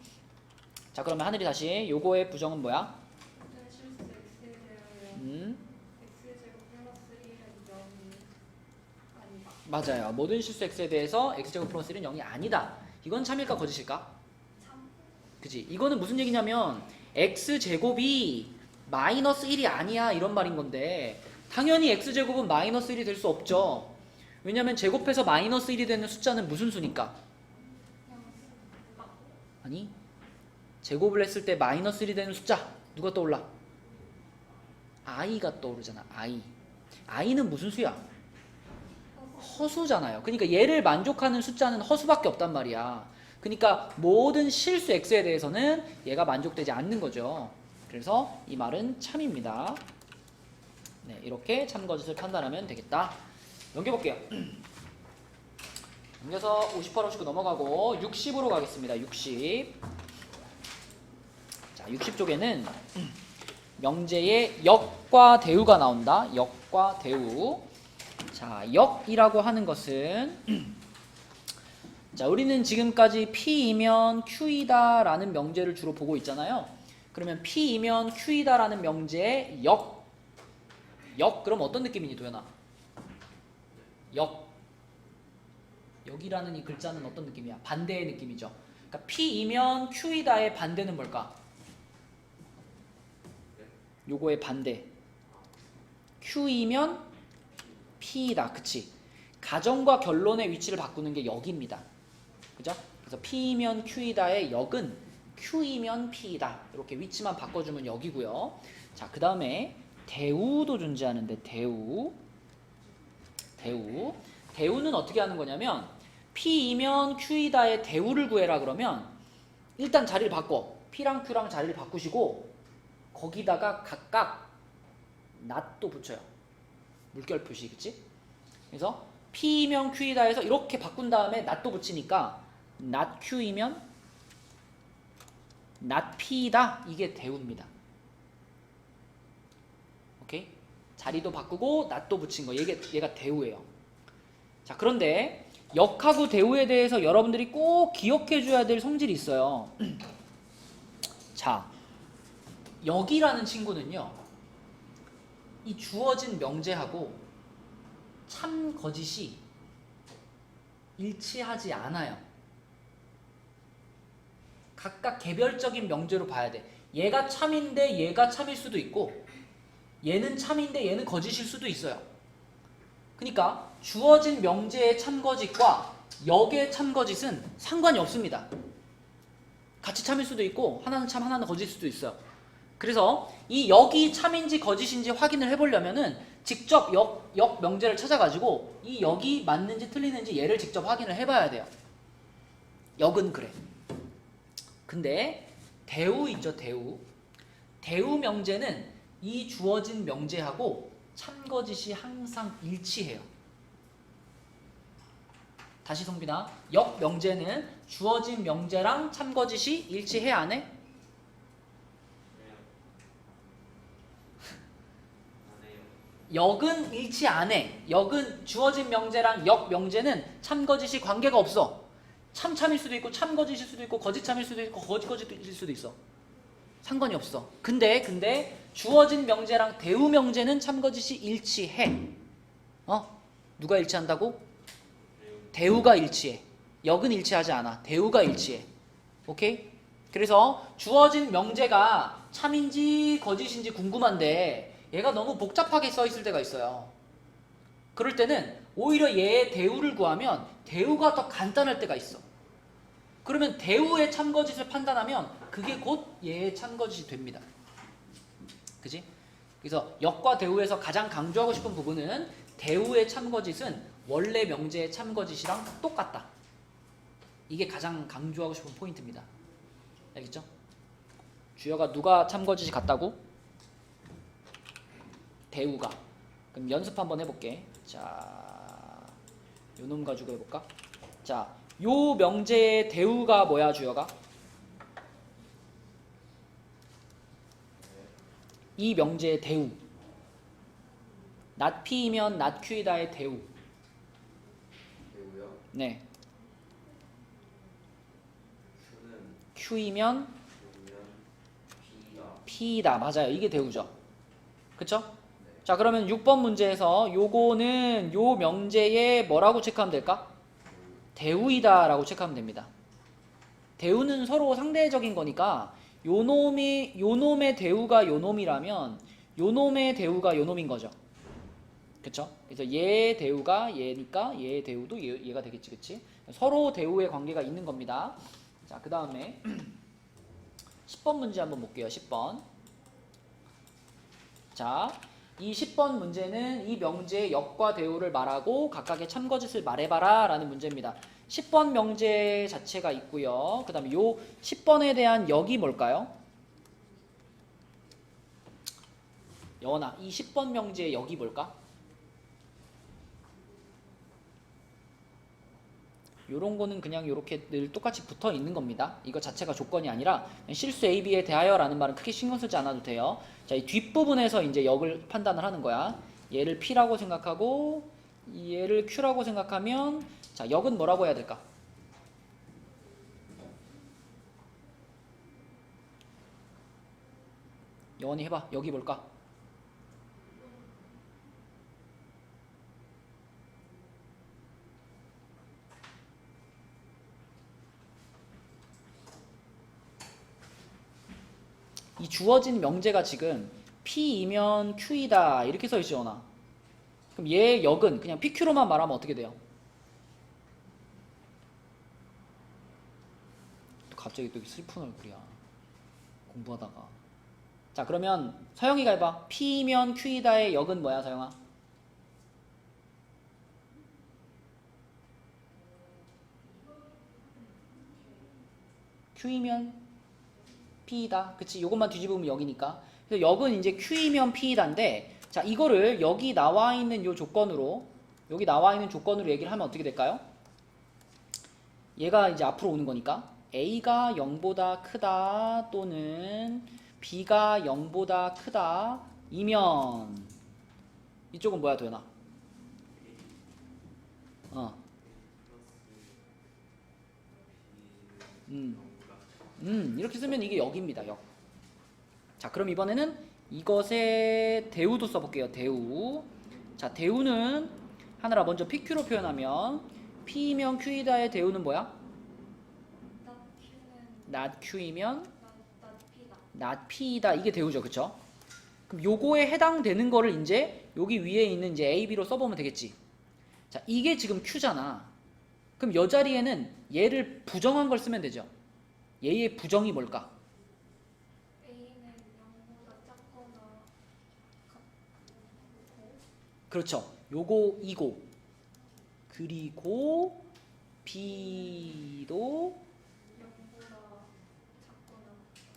자, 그러면 하늘이 다시 요거의 부정은 뭐야?
모든 실수 x에 대하여 x제곱 플러스 1은 0이 아니다.
맞아요. 모든 실수 x에 대해서 x제곱 플러스 1은 0이 아니다. 이건 참일까 거짓일까?
참.
그치? 이거는 무슨 얘기냐면 x제곱이 마이너스 1이 아니야 이런 말인 건데 당연히 x제곱은 마이너스 1이 될 수 없죠. 왜냐면 제곱해서 마이너스 1이 되는 숫자는 무슨 수니까? 아니 제곱을 했을 때 마이너스 1이 되는 숫자 누가 떠올라? i가 떠오르잖아. i는 무슨 수야? 허수잖아요. 그러니까 얘를 만족하는 숫자는 허수밖에 없단 말이야. 그러니까 모든 실수 x에 대해서는 얘가 만족되지 않는 거죠. 그래서 이 말은 참입니다. 네, 이렇게 참거짓을 판단하면 되겠다. 넘겨볼게요. 넘겨서 58, 59 넘어가고 60으로 가겠습니다. 60. 자, 60쪽에는 명제의 역과 대우가 나온다. 역과 대우. 자, 역이라고 하는 것은 자, 우리는 지금까지 P이면 Q이다 라는 명제를 주로 보고 있잖아요. 그러면 P이면 Q이다 라는 명제의 역 그럼 어떤 느낌이니 도현아? 역이라는 이 글자는 어떤 느낌이야? 반대의 느낌이죠. 그러니까 P이면 Q이다의 반대는 뭘까? 요거의 반대. Q이면 P이다. 그치? 가정과 결론의 위치를 바꾸는 게 역입니다. 그죠? 그래서 P이면 Q이다의 역은 Q이면 P이다. 이렇게 위치만 바꿔주면 역이고요. 자, 그 다음에 대우도 존재하는데 대우는 어떻게 하는 거냐면 P이면 Q이다의 대우를 구해라 그러면 일단 자리를 바꿔. P랑 Q랑 자리를 바꾸시고 거기다가 각각 낫도 붙여요. 물결 표시, 그치? 그래서 P이면 Q이다 해서 이렇게 바꾼 다음에 낫도 붙이니까 낫 Q이면 낫 P이다. 이게 대우입니다. 오케이? 자리도 바꾸고 낫도 붙인 거. 얘가 대우예요. 자, 그런데 역하고 대우에 대해서 여러분들이 꼭 기억해 줘야 될 성질이 있어요. 자, 역이라는 친구는요. 이 주어진 명제하고 참 거짓이 일치하지 않아요. 각각 개별적인 명제로 봐야 돼. 얘가 참인데 얘가 참일 수도 있고 얘는 참인데 얘는 거짓일 수도 있어요. 그러니까 주어진 명제의 참거짓과 역의 참거짓은 상관이 없습니다. 같이 참일 수도 있고 하나는 참 하나는 거짓일 수도 있어요. 그래서 이 역이 참인지 거짓인지 확인을 해보려면은 직접 역 명제를 찾아가지고 이 역이 맞는지 틀리는지 얘를 직접 확인을 해봐야 돼요. 역은 그래. 근데 대우 있죠, 대우. 대우 명제는 이 주어진 명제하고 참거짓이 항상 일치해요. 다시 성빈아, 역 명제는 주어진 명제랑 참거짓이 일치해 안 해? 역은 일치 안 해. 역은 주어진 명제랑 역 명제는 참거짓이 관계가 없어. 참일 수도 있고 참거짓일 수도 있고 거짓참일 수도 있고 거짓일 수도 있어. 상관이 없어. 근데 주어진 명제랑 대우 명제는 참거짓이 일치해. 누가 일치한다고? 대우가 일치해. 역은 일치하지 않아. 대우가 일치해. 오케이? 그래서 주어진 명제가 참인지 거짓인지 궁금한데 얘가 너무 복잡하게 써 있을 때가 있어요. 그럴 때는 오히려 얘의 대우를 구하면 대우가 더 간단할 때가 있어. 그러면 대우의 참거짓을 판단하면 그게 곧 얘의 참거짓이 됩니다. 그지? 그래서 역과 대우에서 가장 강조하고 싶은 부분은 대우의 참거짓은 원래 명제의 참거짓이랑 똑같다. 이게 가장 강조하고 싶은 포인트입니다. 알겠죠? 주여가 누가 참거짓이 같다고? 대우가. 그럼 연습 한번 해볼게. 자, 요놈 가지고 해볼까? 자, 요 명제의 대우가 뭐야, 주여가? 이 명제의 대우. 낫 P이면 낫 Q이다의 대우.
대우요?
네.
Q는
Q이면
P가
P이다. 맞아요. 이게 대우죠. 그쵸?
네.
자, 그러면 6번 문제에서 요거는 요 명제에 뭐라고 체크하면 될까? 대우이다 라고 체크하면 됩니다. 대우는 서로 상대적인 거니까 요놈의 대우가 요놈이라면 요놈의 대우가 요놈인 거죠. 그쵸? 그래서 얘의 대우가 얘니까 얘의 대우도 얘가 되겠지. 그치? 서로 대우의 관계가 있는 겁니다. 자, 그 다음에 10번 문제 한번 볼게요. 10번. 자, 이 10번 문제는 이 명제의 역과 대우를 말하고 각각의 참거짓을 말해봐라 라는 문제입니다. 10번 명제 자체가 있고요. 그 다음에 요 10번에 대한 역이 뭘까요? 여원아, 이 10번 명제의 역이 뭘까? 요런 거는 그냥 요렇게 늘 똑같이 붙어 있는 겁니다. 이거 자체가 조건이 아니라 실수 A, B에 대하여 라는 말은 크게 신경 쓰지 않아도 돼요. 자, 이 뒷부분에서 이제 역을 판단을 하는 거야. 얘를 P라고 생각하고 얘를 Q라고 생각하면 자, 역은 뭐라고 해야 될까? 여원이 해봐. 역이 뭘까? 이 주어진 명제가 지금 P이면 Q이다 이렇게 써 있죠, 원아. 그럼 얘의 역은 그냥 PQ로만 말하면 어떻게 돼요? 또 갑자기 또 슬픈 얼굴이야. 공부하다가. 자, 그러면 서영이가 해봐. P이면 Q이다의 역은 뭐야, 서영아? Q이면 P이다. 그치? 요것만 뒤집으면 역이니까. 그래서 역은 이제 Q이면 P이다인데, 자, 이거를 여기 나와 있는 요 조건으로, 여기 나와 있는 조건으로 얘기를 하면 어떻게 될까요? 얘가 이제 앞으로 오는 거니까, A가 0보다 크다, 또는 B가 0보다 크다, 이면, 이쪽은 뭐야, 도현아? 이렇게 쓰면 이게 역입니다. 역. 자, 그럼 이번에는 이것의 대우도 써볼게요. 대우. 자, 대우는 하늘아 먼저 PQ로 표현하면 P이면 Q이다의 대우는 뭐야? not Q이면 not P이다. 이게 대우죠. 그쵸? 그럼 요거에 해당되는 거를 이제 여기 위에 있는 이제 A, B로 써보면 되겠지. 자, 이게 지금 Q잖아. 그럼 여 자리에는 얘를 부정한 걸 쓰면 되죠. 얘의 부정이 뭘까?
A는 0보다 작거나 같고
그렇죠. 요거 이고 그리고 B도
0보다 작거나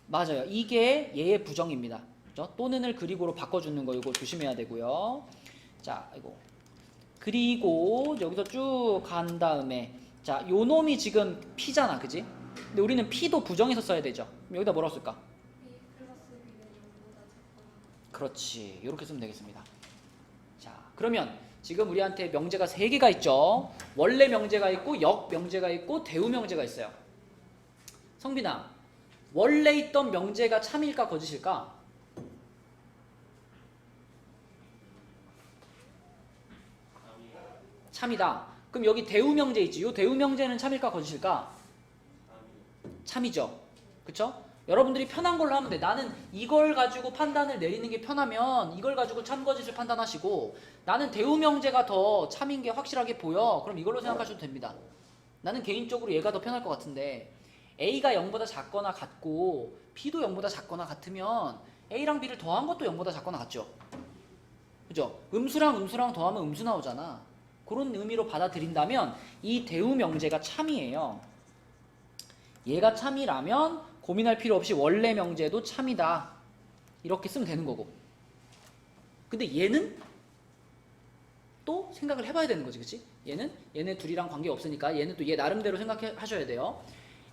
맞아요. 이게 얘의 부정입니다. 그렇죠? 또는을 그리고로 바꿔주는 거 이거 조심해야 되고요. 자, 이거 그리고 여기서 쭉 간 다음에 자, 요 놈이 지금 P잖아, 그지? 근데 우리는 P도 부정해서 써야 되죠. 그럼 여기다 뭐라고 쓸까?
A 플러스 B는 0보다 작거나
그렇지. 이렇게 쓰면 되겠습니다. 자, 그러면 지금 우리한테 명제가 3개가 있죠. 원래 명제가 있고 역 명제가 있고 대우 명제가 있어요. 성빈아, 원래 있던 명제가 참일까 거짓일까? 참이다. 그럼 여기 대우 명제 있지. 이 대우 명제는 참일까 거짓일까? 참이죠. 그쵸? 여러분들이 편한 걸로 하면 돼. 나는 이걸 가지고 판단을 내리는 게 편하면 이걸 가지고 참거짓을 판단하시고, 나는 대우 명제가 더 참인 게 확실하게 보여. 그럼 이걸로 생각하셔도 됩니다. 나는 개인적으로 얘가 더 편할 것 같은데, A가 0보다 작거나 같고 B도 0보다 작거나 같으면 A랑 B를 더한 것도 0보다 작거나 같죠. 그죠? 음수랑 음수랑 더하면 음수 나오잖아. 그런 의미로 받아들인다면 이 대우 명제가 참이에요. 얘가 참이라면 고민할 필요 없이 원래 명제도 참이다. 이렇게 쓰면 되는 거고. 근데 얘는 또 생각을 해봐야 되는 거지, 그치? 얘네 둘이랑 관계 없으니까 얘는 또 얘 나름대로 생각하셔야 돼요.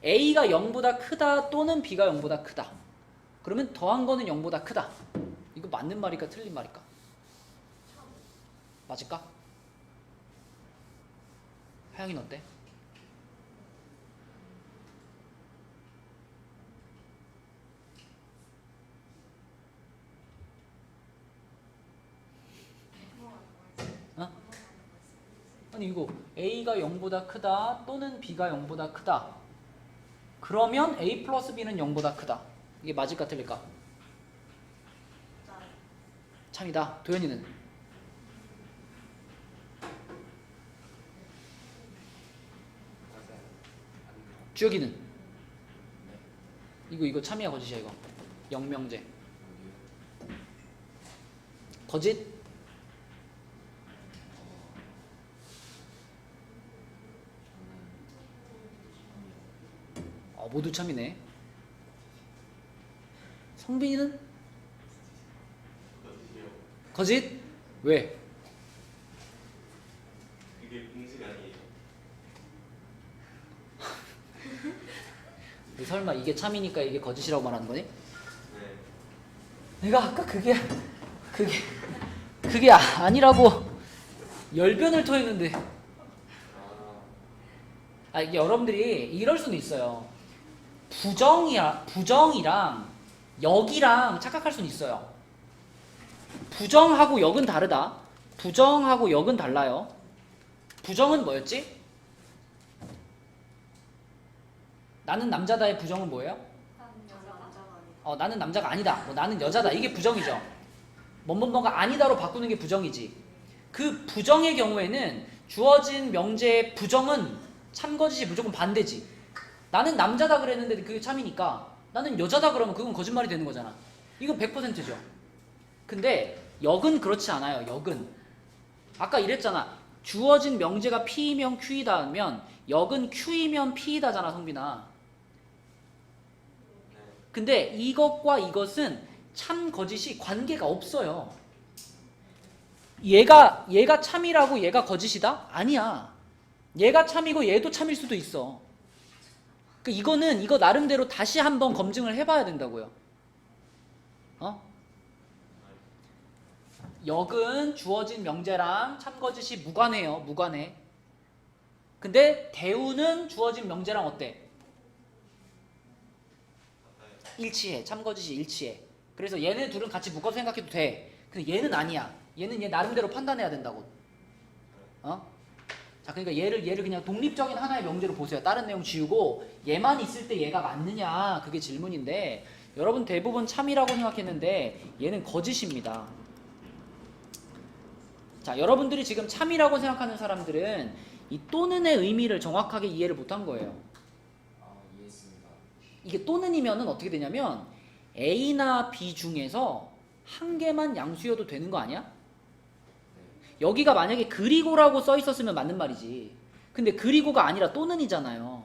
A가 0보다 크다 또는 B가 0보다 크다. 그러면 더한 거는 0보다 크다. 이거 맞는 말일까 틀린 말일까? 맞을까? 하영이는 어때? 어? 아니 이거 A가 0보다 크다 또는 B가 0보다 크다. 그러면 A 플러스 B는 0보다 크다. 이게 맞을까 틀릴까? 참이다. 도현이는? 주혁이는? 이거 참이야 거짓이야 이거? 영명제. 거짓? 모두 참이네. 성빈이는
거짓이요.
거짓? 왜?
그게 공식 아니에요.
설마 이게 참이니까 이게 거짓이라고 말하는 거니?
네.
내가 아까 그게 아니라고 열변을 토했는데. 이게 여러분들이 이럴 수는 있어요. 부정이랑 역이랑 착각할 수는 있어요. 부정하고 역은 다르다. 부정하고 역은 달라요. 부정은 뭐였지? 나는 남자다의 부정은 뭐예요? 나는 남자가 아니다. 나는 여자다. 이게 부정이죠. 뭐가 아니다로 바꾸는 게 부정이지. 그 부정의 경우에는 주어진 명제의 부정은 참거짓이 무조건 반대지. 나는 남자다 그랬는데 그게 참이니까 나는 여자다 그러면 그건 거짓말이 되는 거잖아. 이건 100%죠. 근데 역은 그렇지 않아요. 역은 아까 이랬잖아. 주어진 명제가 P이면 Q이다면 역은 Q이면 P이다잖아, 성빈아. 근데 이것과 이것은 참 거짓이 관계가 없어요. 얘가 참이라고 얘가 거짓이다? 아니야. 얘가 참이고 얘도 참일 수도 있어. 이거는 이거 나름대로 다시 한번 검증을 해봐야 된다고요. 역은 주어진 명제랑 참거짓이 무관해요. 무관해. 근데 대우는 주어진 명제랑 어때? 일치해. 참거짓이 일치해. 그래서 얘네 둘은 같이 묶어서 생각해도 돼. 근데 얘는 아니야. 얘는 얘 나름대로 판단해야 된다고. 자, 그러니까 얘를 그냥 독립적인 하나의 명제로 보세요. 다른 내용 지우고 얘만 있을 때 얘가 맞느냐, 그게 질문인데 여러분 대부분 참이라고 생각했는데 얘는 거짓입니다. 자, 여러분들이 지금 참이라고 생각하는 사람들은 이 또는의 의미를 정확하게 이해를 못한 거예요.
이해했습니다.
이게 또는이면은 어떻게 되냐면 A나 B 중에서 한 개만 양수여도 되는 거 아니야? 여기가 만약에 그리고라고 써 있었으면 맞는 말이지. 근데 그리고가 아니라 또는이잖아요.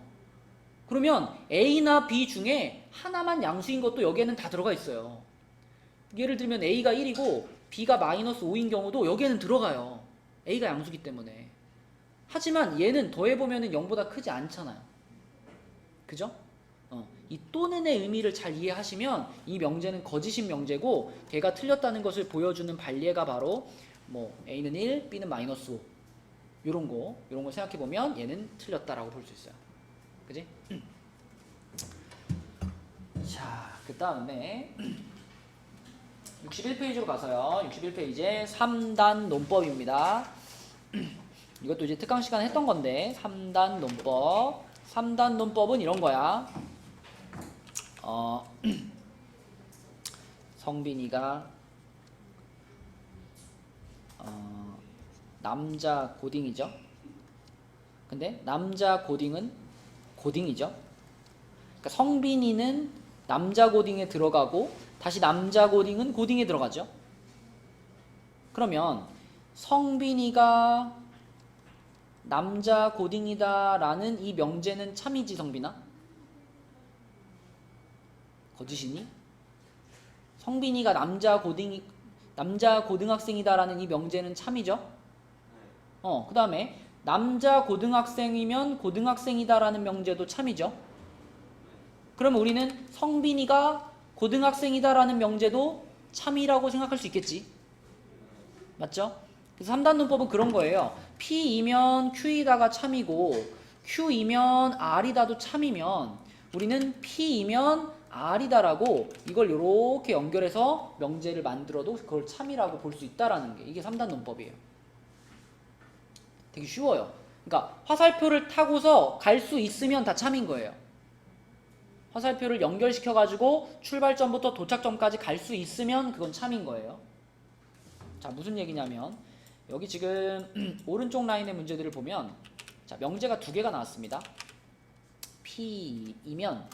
그러면 A나 B 중에 하나만 양수인 것도 여기에는 다 들어가 있어요. 예를 들면 A가 1이고 B가 마이너스 5인 경우도 여기에는 들어가요. A가 양수기 때문에. 하지만 얘는 더해보면 0보다 크지 않잖아요. 그죠? 이 또는의 의미를 잘 이해하시면 이 명제는 거짓인 명제고 걔가 틀렸다는 것을 보여주는 반례가 바로 A는 1, B는 마이너스 5 요런 거 생각해보면 얘는 틀렸다라고 볼 수 있어요. 그지? 자, 그 다음에 61페이지로 가서요. 61페이지에 3단 논법입니다. 이것도 이제 특강 시간에 했던 건데 3단 논법. 3단 논법은 이런 거야. 성빈이가 남자 고딩이죠. 근데 남자 고딩은 고딩이죠. 그러니까 성빈이는 남자 고딩에 들어가고 다시 남자 고딩은 고딩에 들어가죠. 그러면 성빈이가 남자 고딩이다 라는 이 명제는 참이지, 성빈아? 거짓이니? 성빈이가 남자 고등학생이다 라는 이 명제는 참이죠? 그 다음에 남자 고등학생이면 고등학생이다 라는 명제도 참이죠? 그러면 우리는 성빈이가 고등학생이다 라는 명제도 참이라고 생각할 수 있겠지? 맞죠? 그래서 3단 논법은 그런 거예요. P이면 Q이다가 참이고 Q이면 R이다도 참이면 우리는 P이면 R이다라고 이걸 이렇게 연결해서 명제를 만들어도 그걸 참이라고 볼 수 있다라는 게 이게 3단 논법이에요. 되게 쉬워요. 그러니까 화살표를 타고서 갈 수 있으면 다 참인 거예요. 화살표를 연결시켜가지고 출발점부터 도착점까지 갈 수 있으면 그건 참인 거예요. 자, 무슨 얘기냐면 여기 지금 오른쪽 라인의 문제들을 보면 자, 명제가 두 개가 나왔습니다. P이면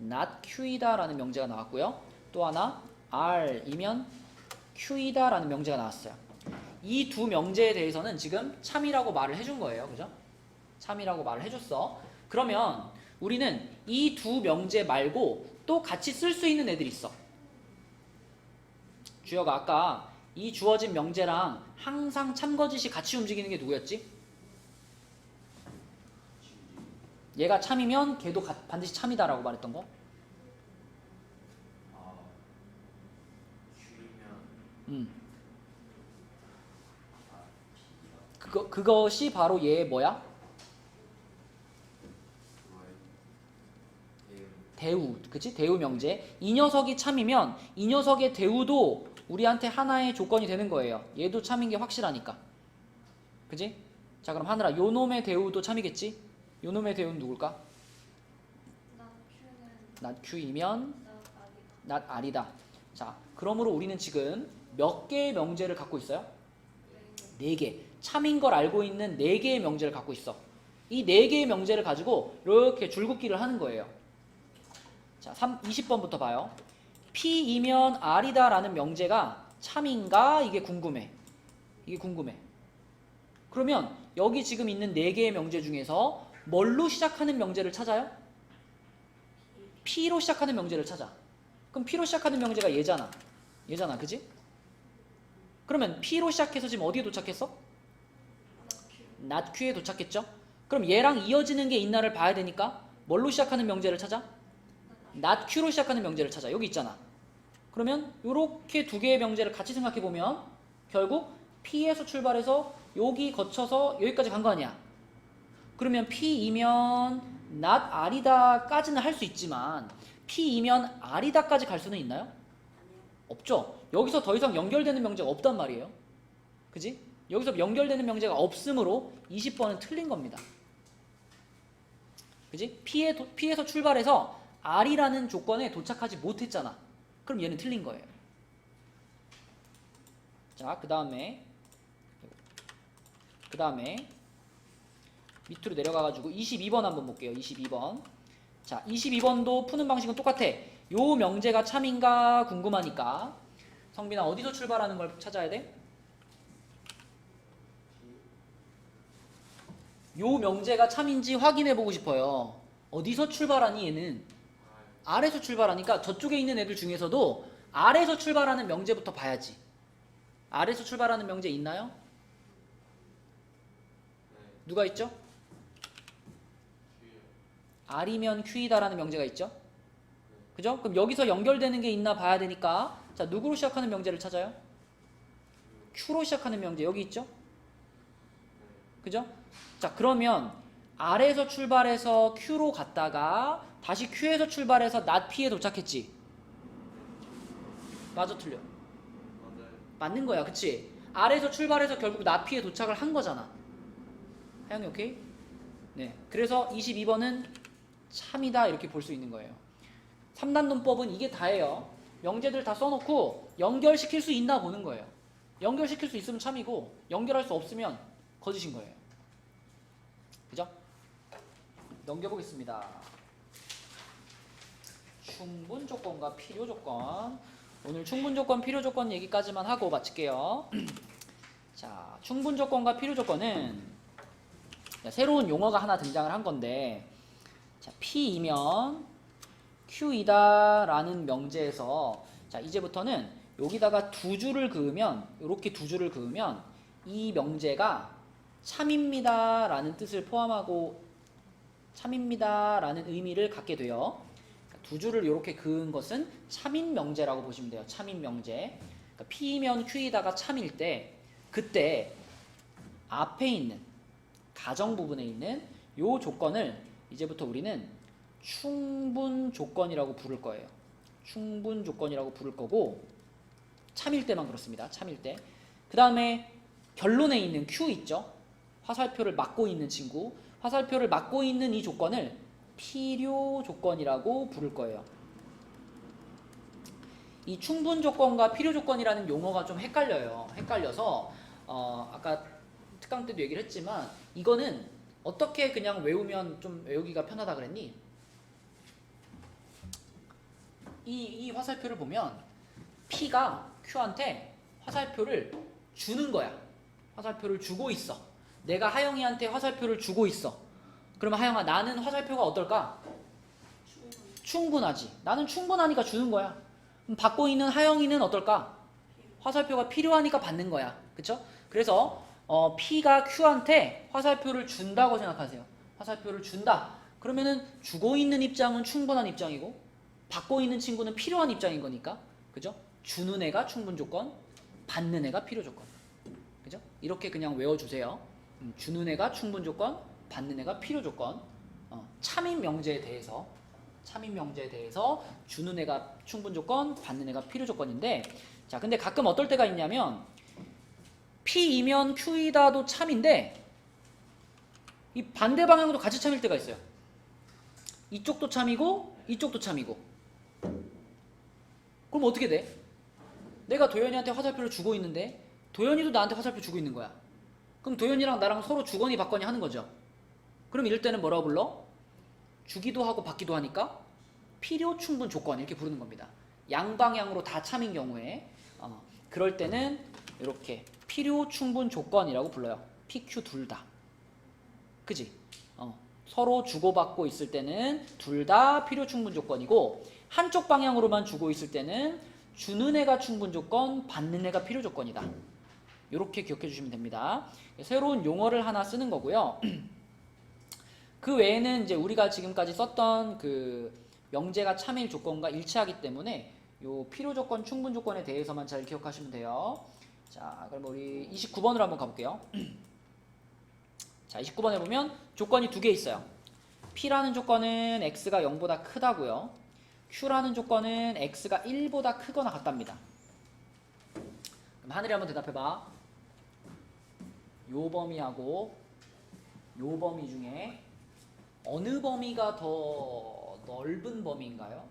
not Q이다 라는 명제가 나왔고요. 또 하나 R이면 Q이다라는 명제가 나왔어요. 이 두 명제에 대해서는 지금 참이라고 말을 해준 거예요. 그죠? 참이라고 말을 해줬어. 그러면 우리는 이 두 명제 말고 또 같이 쓸 수 있는 애들이 있어. 주혁아, 아까 이 주어진 명제랑 항상 참거짓이 같이 움직이는 게 누구였지? 얘가 참이면 걔도 반드시 참이다라고 말했던 거.
아 Q면
그것이 바로 얘의 뭐야? 대우, 그치? 대우 명제. 이 녀석이 참이면 이 녀석의 대우도 우리한테 하나의 조건이 되는 거예요. 얘도 참인 게 확실하니까. 그치? 자, 그럼 하늘아, 요놈의 대우도 참이겠지? 요놈의 대우는 누굴까?
나 Q는
not Q이면
나 아니다.
not R이다. 자, 그러므로 우리는 지금 몇 개의 명제를 갖고 있어요?
네.
4개. 참인 걸 알고 있는 4개의 명제를 갖고 있어. 이 4개의 명제를 가지고 이렇게 줄긋기를 하는 거예요. 자, 20번부터 봐요. P이면 R이다 라는 명제가 참인가? 이게 궁금해. 이게 궁금해. 그러면 여기 지금 있는 4개의 명제 중에서 뭘로 시작하는 명제를 찾아요? P로 시작하는 명제를 찾아. 그럼 P로 시작하는 명제가 얘잖아. 얘잖아. 그지? 그러면 P로 시작해서 지금 어디에 도착했어? not Q에 도착했죠? 그럼 얘랑 이어지는 게 있나를 봐야 되니까 뭘로 시작하는 명제를 찾아? not Q로 시작하는 명제를 찾아. 여기 있잖아. 그러면 이렇게 두 개의 명제를 같이 생각해 보면 결국 P에서 출발해서 여기 거쳐서 여기까지 간 거 아니야. 그러면 P이면 not R이다 까지는 할 수 있지만 P이면 R이다까지 갈 수는 있나요? 없죠. 여기서 더 이상 연결되는 명제가 없단 말이에요. 그지? 여기서 연결되는 명제가 없으므로 20번은 틀린 겁니다. 그지? P에서 출발해서 R이라는 조건에 도착하지 못했잖아. 그럼 얘는 틀린 거예요. 자, 그 다음에 밑으로 내려가가지고 22번 한번 볼게요. 22번. 자, 22번도 푸는 방식은 똑같아. 요 명제가 참인가 궁금하니까 성빈아 어디서 출발하는 걸 찾아야 돼? 요 명제가 참인지 확인해 보고 싶어요. 어디서 출발하니 얘는? R에서 출발하니까 저쪽에 있는 애들 중에서도 R에서 출발하는 명제부터 봐야지. R에서 출발하는 명제 있나요? 누가 있죠? R이면 Q이다라는 명제가 있죠? 그죠? 그럼 여기서 연결되는 게 있나 봐야 되니까 자, 누구로 시작하는 명제를 찾아요? Q로 시작하는 명제 여기 있죠? 그죠? 자, 그러면 R에서 출발해서 Q로 갔다가 다시 Q에서 출발해서 not P에 도착했지? 맞아 틀려? 맞는 거야, 그치? R에서 출발해서 결국 not P에 도착을 한 거잖아. 하영이 오케이? 네, 그래서 22번은 참이다 이렇게 볼 수 있는 거예요. 3단 논법은 이게 다예요. 명제들 다 써놓고 연결시킬 수 있나 보는 거예요. 연결시킬 수 있으면 참이고 연결할 수 없으면 거짓인 거예요. 그죠? 넘겨보겠습니다. 충분 조건과 필요 조건. 오늘 충분 조건, 필요 조건 얘기까지만 하고 마칠게요. 자, 충분 조건과 필요 조건은 새로운 용어가 하나 등장을 한 건데, 자, P이면 Q이다 라는 명제에서 자, 이제부터는 여기다가 두 줄을 그으면, 이렇게 두 줄을 그으면 이 명제가 참입니다 라는 뜻을 포함하고 참입니다 라는 의미를 갖게 돼요. 두 줄을 이렇게 그은 것은 참인 명제라고 보시면 돼요. 참인 명제. 그러니까 P이면 Q이다가 참일 때 그때 앞에 있는 가정 부분에 있는 요 조건을 이제부터 우리는 충분 조건이라고 부를 거예요. 충분 조건이라고 부를 거고 참일 때만 그렇습니다. 참일 때. 그 다음에 결론에 있는 Q 있죠? 화살표를 막고 있는 친구. 화살표를 막고 있는 이 조건을 필요 조건이라고 부를 거예요. 이 충분 조건과 필요 조건이라는 용어가 좀 헷갈려요. 헷갈려서 아까 특강 때도 얘기를 했지만 이거는 어떻게 그냥 외우면 좀 외우기가 편하다 그랬니? 이 화살표를 보면 P가 Q한테 화살표를 주는 거야. 화살표를 주고 있어. 내가 하영이한테 화살표를 주고 있어. 그러면 하영아, 나는 화살표가 어떨까? 충분하지. 나는 충분하니까 주는 거야. 그럼 받고 있는 하영이는 어떨까? 화살표가 필요하니까 받는 거야. 그쵸? 그래서 P가 Q한테 화살표를 준다고 생각하세요. 화살표를 준다. 그러면은 주고 있는 입장은 충분한 입장이고 받고 있는 친구는 필요한 입장인 거니까. 그죠? 주는 애가 충분 조건, 받는 애가 필요 조건. 그죠? 이렇게 그냥 외워주세요. 주는 애가 충분 조건, 받는 애가 필요 조건. 참인 명제에 대해서 주는 애가 충분 조건, 받는 애가 필요 조건인데, 자, 근데 가끔 어떨 때가 있냐면 P이면 Q이다도 참인데 이 반대 방향도 같이 참일 때가 있어요. 이쪽도 참이고 이쪽도 참이고. 그럼 어떻게 돼? 내가 도현이한테 화살표를 주고 있는데 도현이도 나한테 화살표 주고 있는 거야. 그럼 도현이랑 나랑 서로 주거니 받거니 하는 거죠. 그럼 이럴 때는 뭐라고 불러? 주기도 하고 받기도 하니까 필요 충분 조건 이렇게 부르는 겁니다. 양방향으로 다 참인 경우에 그럴 때는 이렇게 필요 충분 조건이라고 불러요. PQ 둘 다. 그지? 서로 주고받고 있을 때는 둘 다 필요 충분 조건이고 한쪽 방향으로만 주고 있을 때는 주는 애가 충분 조건, 받는 애가 필요 조건이다. 이렇게 기억해 주시면 됩니다. 새로운 용어를 하나 쓰는 거고요. 그 외에는 이제 우리가 지금까지 썼던 그 명제가 참일 조건과 일치하기 때문에 요 필요 조건, 충분 조건에 대해서만 잘 기억하시면 돼요. 자, 그럼 우리 29번으로 한번 가볼게요. 자, 29번에 보면 조건이 두 개 있어요. P라는 조건은 X가 0보다 크다고요. Q라는 조건은 X가 1보다 크거나 같답니다. 그럼 하늘이 한번 대답해봐. 요 범위하고 요 범위 중에 어느 범위가 더 넓은 범위인가요?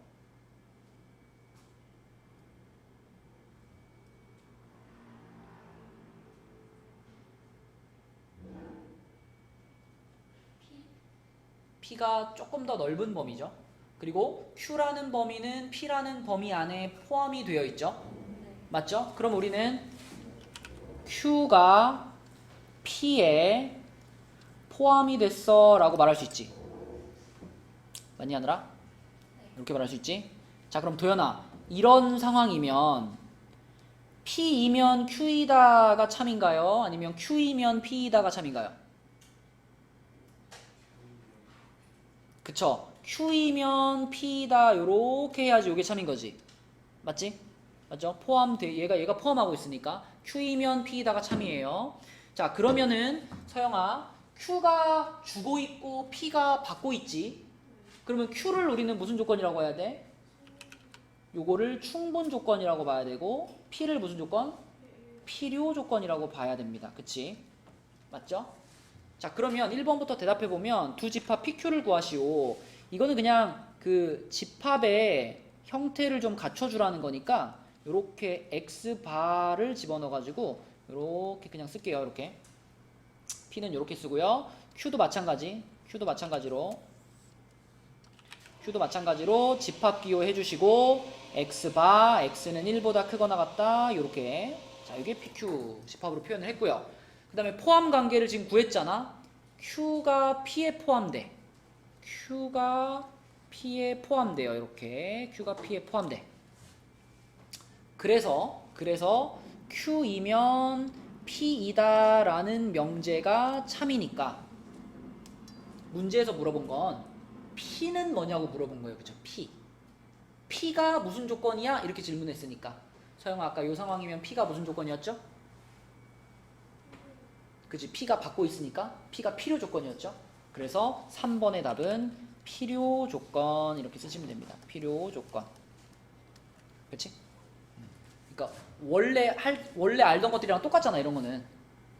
P가 조금 더 넓은 범위죠. 그리고 Q라는 범위는 P라는 범위 안에 포함이 되어 있죠. 맞죠? 그럼 우리는 Q가 P에 포함이 됐어 라고 말할 수 있지. 맞니 하늘아? 이렇게 말할 수 있지. 자, 그럼 도연아, 이런 상황이면 P이면 Q이다가 참인가요? 아니면 Q이면 P이다가 참인가요? 그쵸? Q이면 P이다 요렇게 해야지 요게 참인 거지. 맞지? 맞죠? 얘가 포함하고 있으니까 Q이면 P이다가 참이에요. 자, 그러면은 서영아, Q가 주고 있고 P가 받고 있지. 그러면 Q를 우리는 무슨 조건이라고 해야 돼? 요거를 충분 조건이라고 봐야 되고 P를 무슨 조건? 필요 조건이라고 봐야 됩니다. 그치? 맞죠? 자, 그러면 1번부터 대답해보면 두 집합 PQ를 구하시오. 이거는 그냥 그 집합의 형태를 좀 갖춰주라는 거니까 요렇게 X바를 집어넣어가지고 요렇게 그냥 쓸게요. 이렇게 P는 요렇게 쓰고요. Q도 마찬가지로 집합 기호 해주시고 X바, X는 1보다 크거나 같다. 요렇게. 자, 이게 PQ 집합으로 표현을 했고요. 그 다음에 포함 관계를 지금 구했잖아. Q가 P에 포함돼. Q가 P에 포함돼요. 이렇게 Q가 P에 포함돼. 그래서 Q이면 P이다 라는 명제가 참이니까 문제에서 물어본 건 P는 뭐냐고 물어본 거예요. 그쵸? P가 무슨 조건이야? 이렇게 질문했으니까 서영아, 아까 이 상황이면 P가 무슨 조건이었죠? 그치? P가 받고 있으니까 P가 필요 조건이었죠. 그래서 3번의 답은 필요 조건 이렇게 쓰시면 됩니다. 필요 조건. 그치? 그러니까 원래 알던 것들이랑 똑같잖아. 이런 거는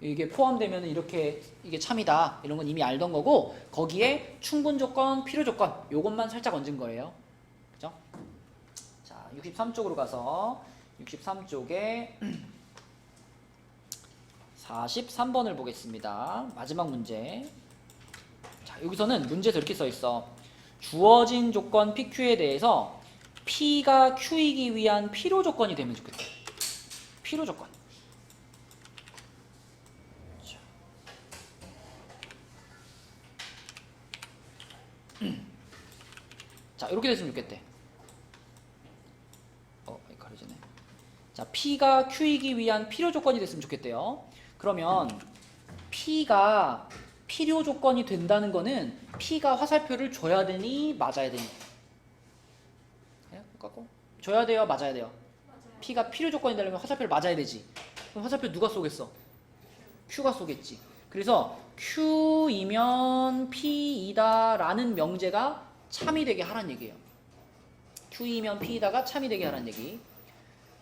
이게 포함되면 이렇게 이게 참이다 이런 건 이미 알던 거고 거기에 충분 조건, 필요 조건 요것만 살짝 얹은 거예요. 그죠? 자, 63쪽으로 가서 63쪽에 43번을 보겠습니다. 마지막 문제. 자, 여기서는 문제에서 이렇게 써 있어. 주어진 조건 PQ에 대해서 P가 Q이기 위한 필요 조건이 되면 좋겠다. 필요 조건. 자, 이렇게 됐으면 좋겠대. 가려지네. 자, P가 Q이기 위한 필요 조건이 됐으면 좋겠대요. 그러면 P가 필요 조건이 된다는 거는 P가 화살표를 줘야 되니 맞아야 되니? 똑같고 줘야 돼요, 맞아야 돼요?
맞아요.
P가 필요 조건이 되려면 화살표를 맞아야 되지. 그럼 화살표 누가 쏘겠어? Q가 쏘겠지. 그래서 Q이면 P이다 라는 명제가 참이 되게 하란 얘기예요. Q이면 P이다가 참이 되게 하란 얘기.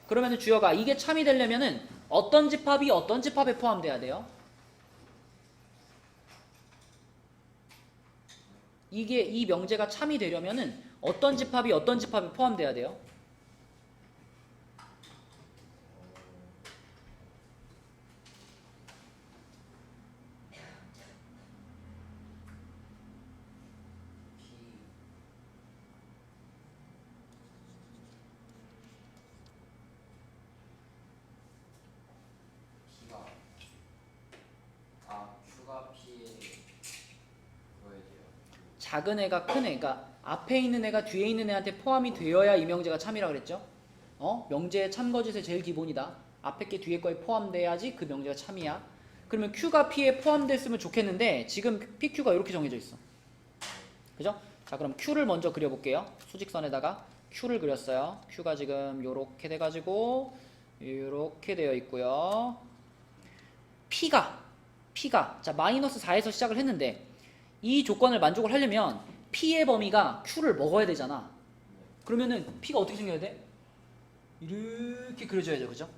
그러면은 주어가 이게 참이 되려면은 어떤 집합이 어떤 집합에 포함돼야 돼요? 이게 이 명제가 참이 되려면은 어떤 집합이 어떤 집합에 포함돼야 돼요?
Q가 P에 그거에 돼요.
작은 애가 큰 애, 그러니까 앞에 있는 애가 뒤에 있는 애한테 포함이 되어야 이 명제가 참이라 그랬죠? 명제의 참거짓의 제일 기본이다. 앞에 게 뒤에 거에 포함돼야지 그 명제가 참이야. 그러면 Q가 P에 포함됐으면 좋겠는데 지금 PQ가 이렇게 정해져 있어. 그죠? 자, 그럼 Q를 먼저 그려볼게요. 수직선에다가 Q를 그렸어요. Q가 지금 요렇게 돼가지고 요렇게 되어 있고요. P가 자 마이너스 4에서 시작을 했는데 이 조건을 만족을 하려면 P의 범위가 Q를 먹어야 되잖아. 그러면은 P가 어떻게 생겨야 돼? 이렇게 그려져야 돼, 그죠?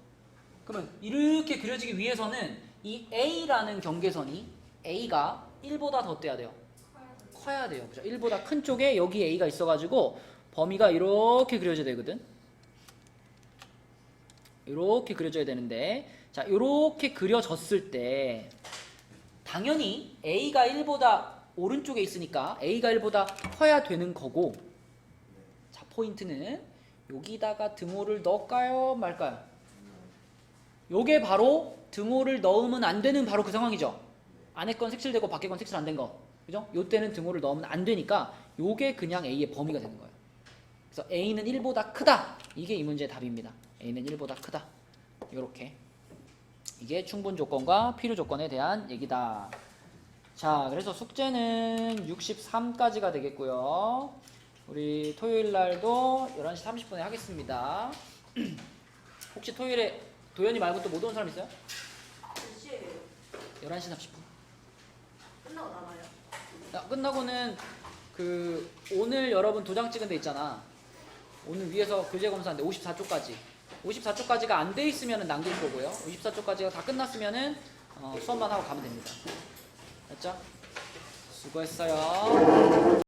그러면 이렇게 그려지기 위해서는 이 A라는 경계선이 A가 1보다 더 떼야 돼요. 커야 돼요, 그죠? 1보다 큰 쪽에 여기 A가 있어가지고 범위가 이렇게 그려져야 되거든. 이렇게 그려져야 되는데, 자, 이렇게 그려졌을 때 당연히 A가 1보다 오른쪽에 있으니까 A가 1보다 커야 되는 거고, 자, 포인트는 여기다가 등호를 넣을까요, 말까요? 요게 바로 등호를 넣으면 안 되는 바로 그 상황이죠. 안에 건 색칠되고 밖에 건 색칠 안 된 거, 그죠? 요때는 등호를 넣으면 안 되니까 요게 그냥 A의 범위가 되는 거예요. 그래서 A는 1보다 크다. 이게 이 문제의 답입니다. A는 1보다 크다. 요렇게. 이게 충분 조건과 필요 조건에 대한 얘기다. 자, 그래서 숙제는 63까지가 되겠고요. 우리 토요일 날도 11시 30분에 하겠습니다. 혹시 토요일에 도현이 말고 또 못 온 사람 있어요?
몇 시에요?
11시 30분.
끝나고 나가요?
야, 끝나고는 그 오늘 여러분 도장 찍은 데 있잖아. 오늘 위에서 교재 검사인데 54쪽까지. 54쪽까지가 안 돼 있으면 남길 거고요. 54쪽까지가 다 끝났으면은 수업만 하고 가면 됩니다. 됐죠? 수고했어요.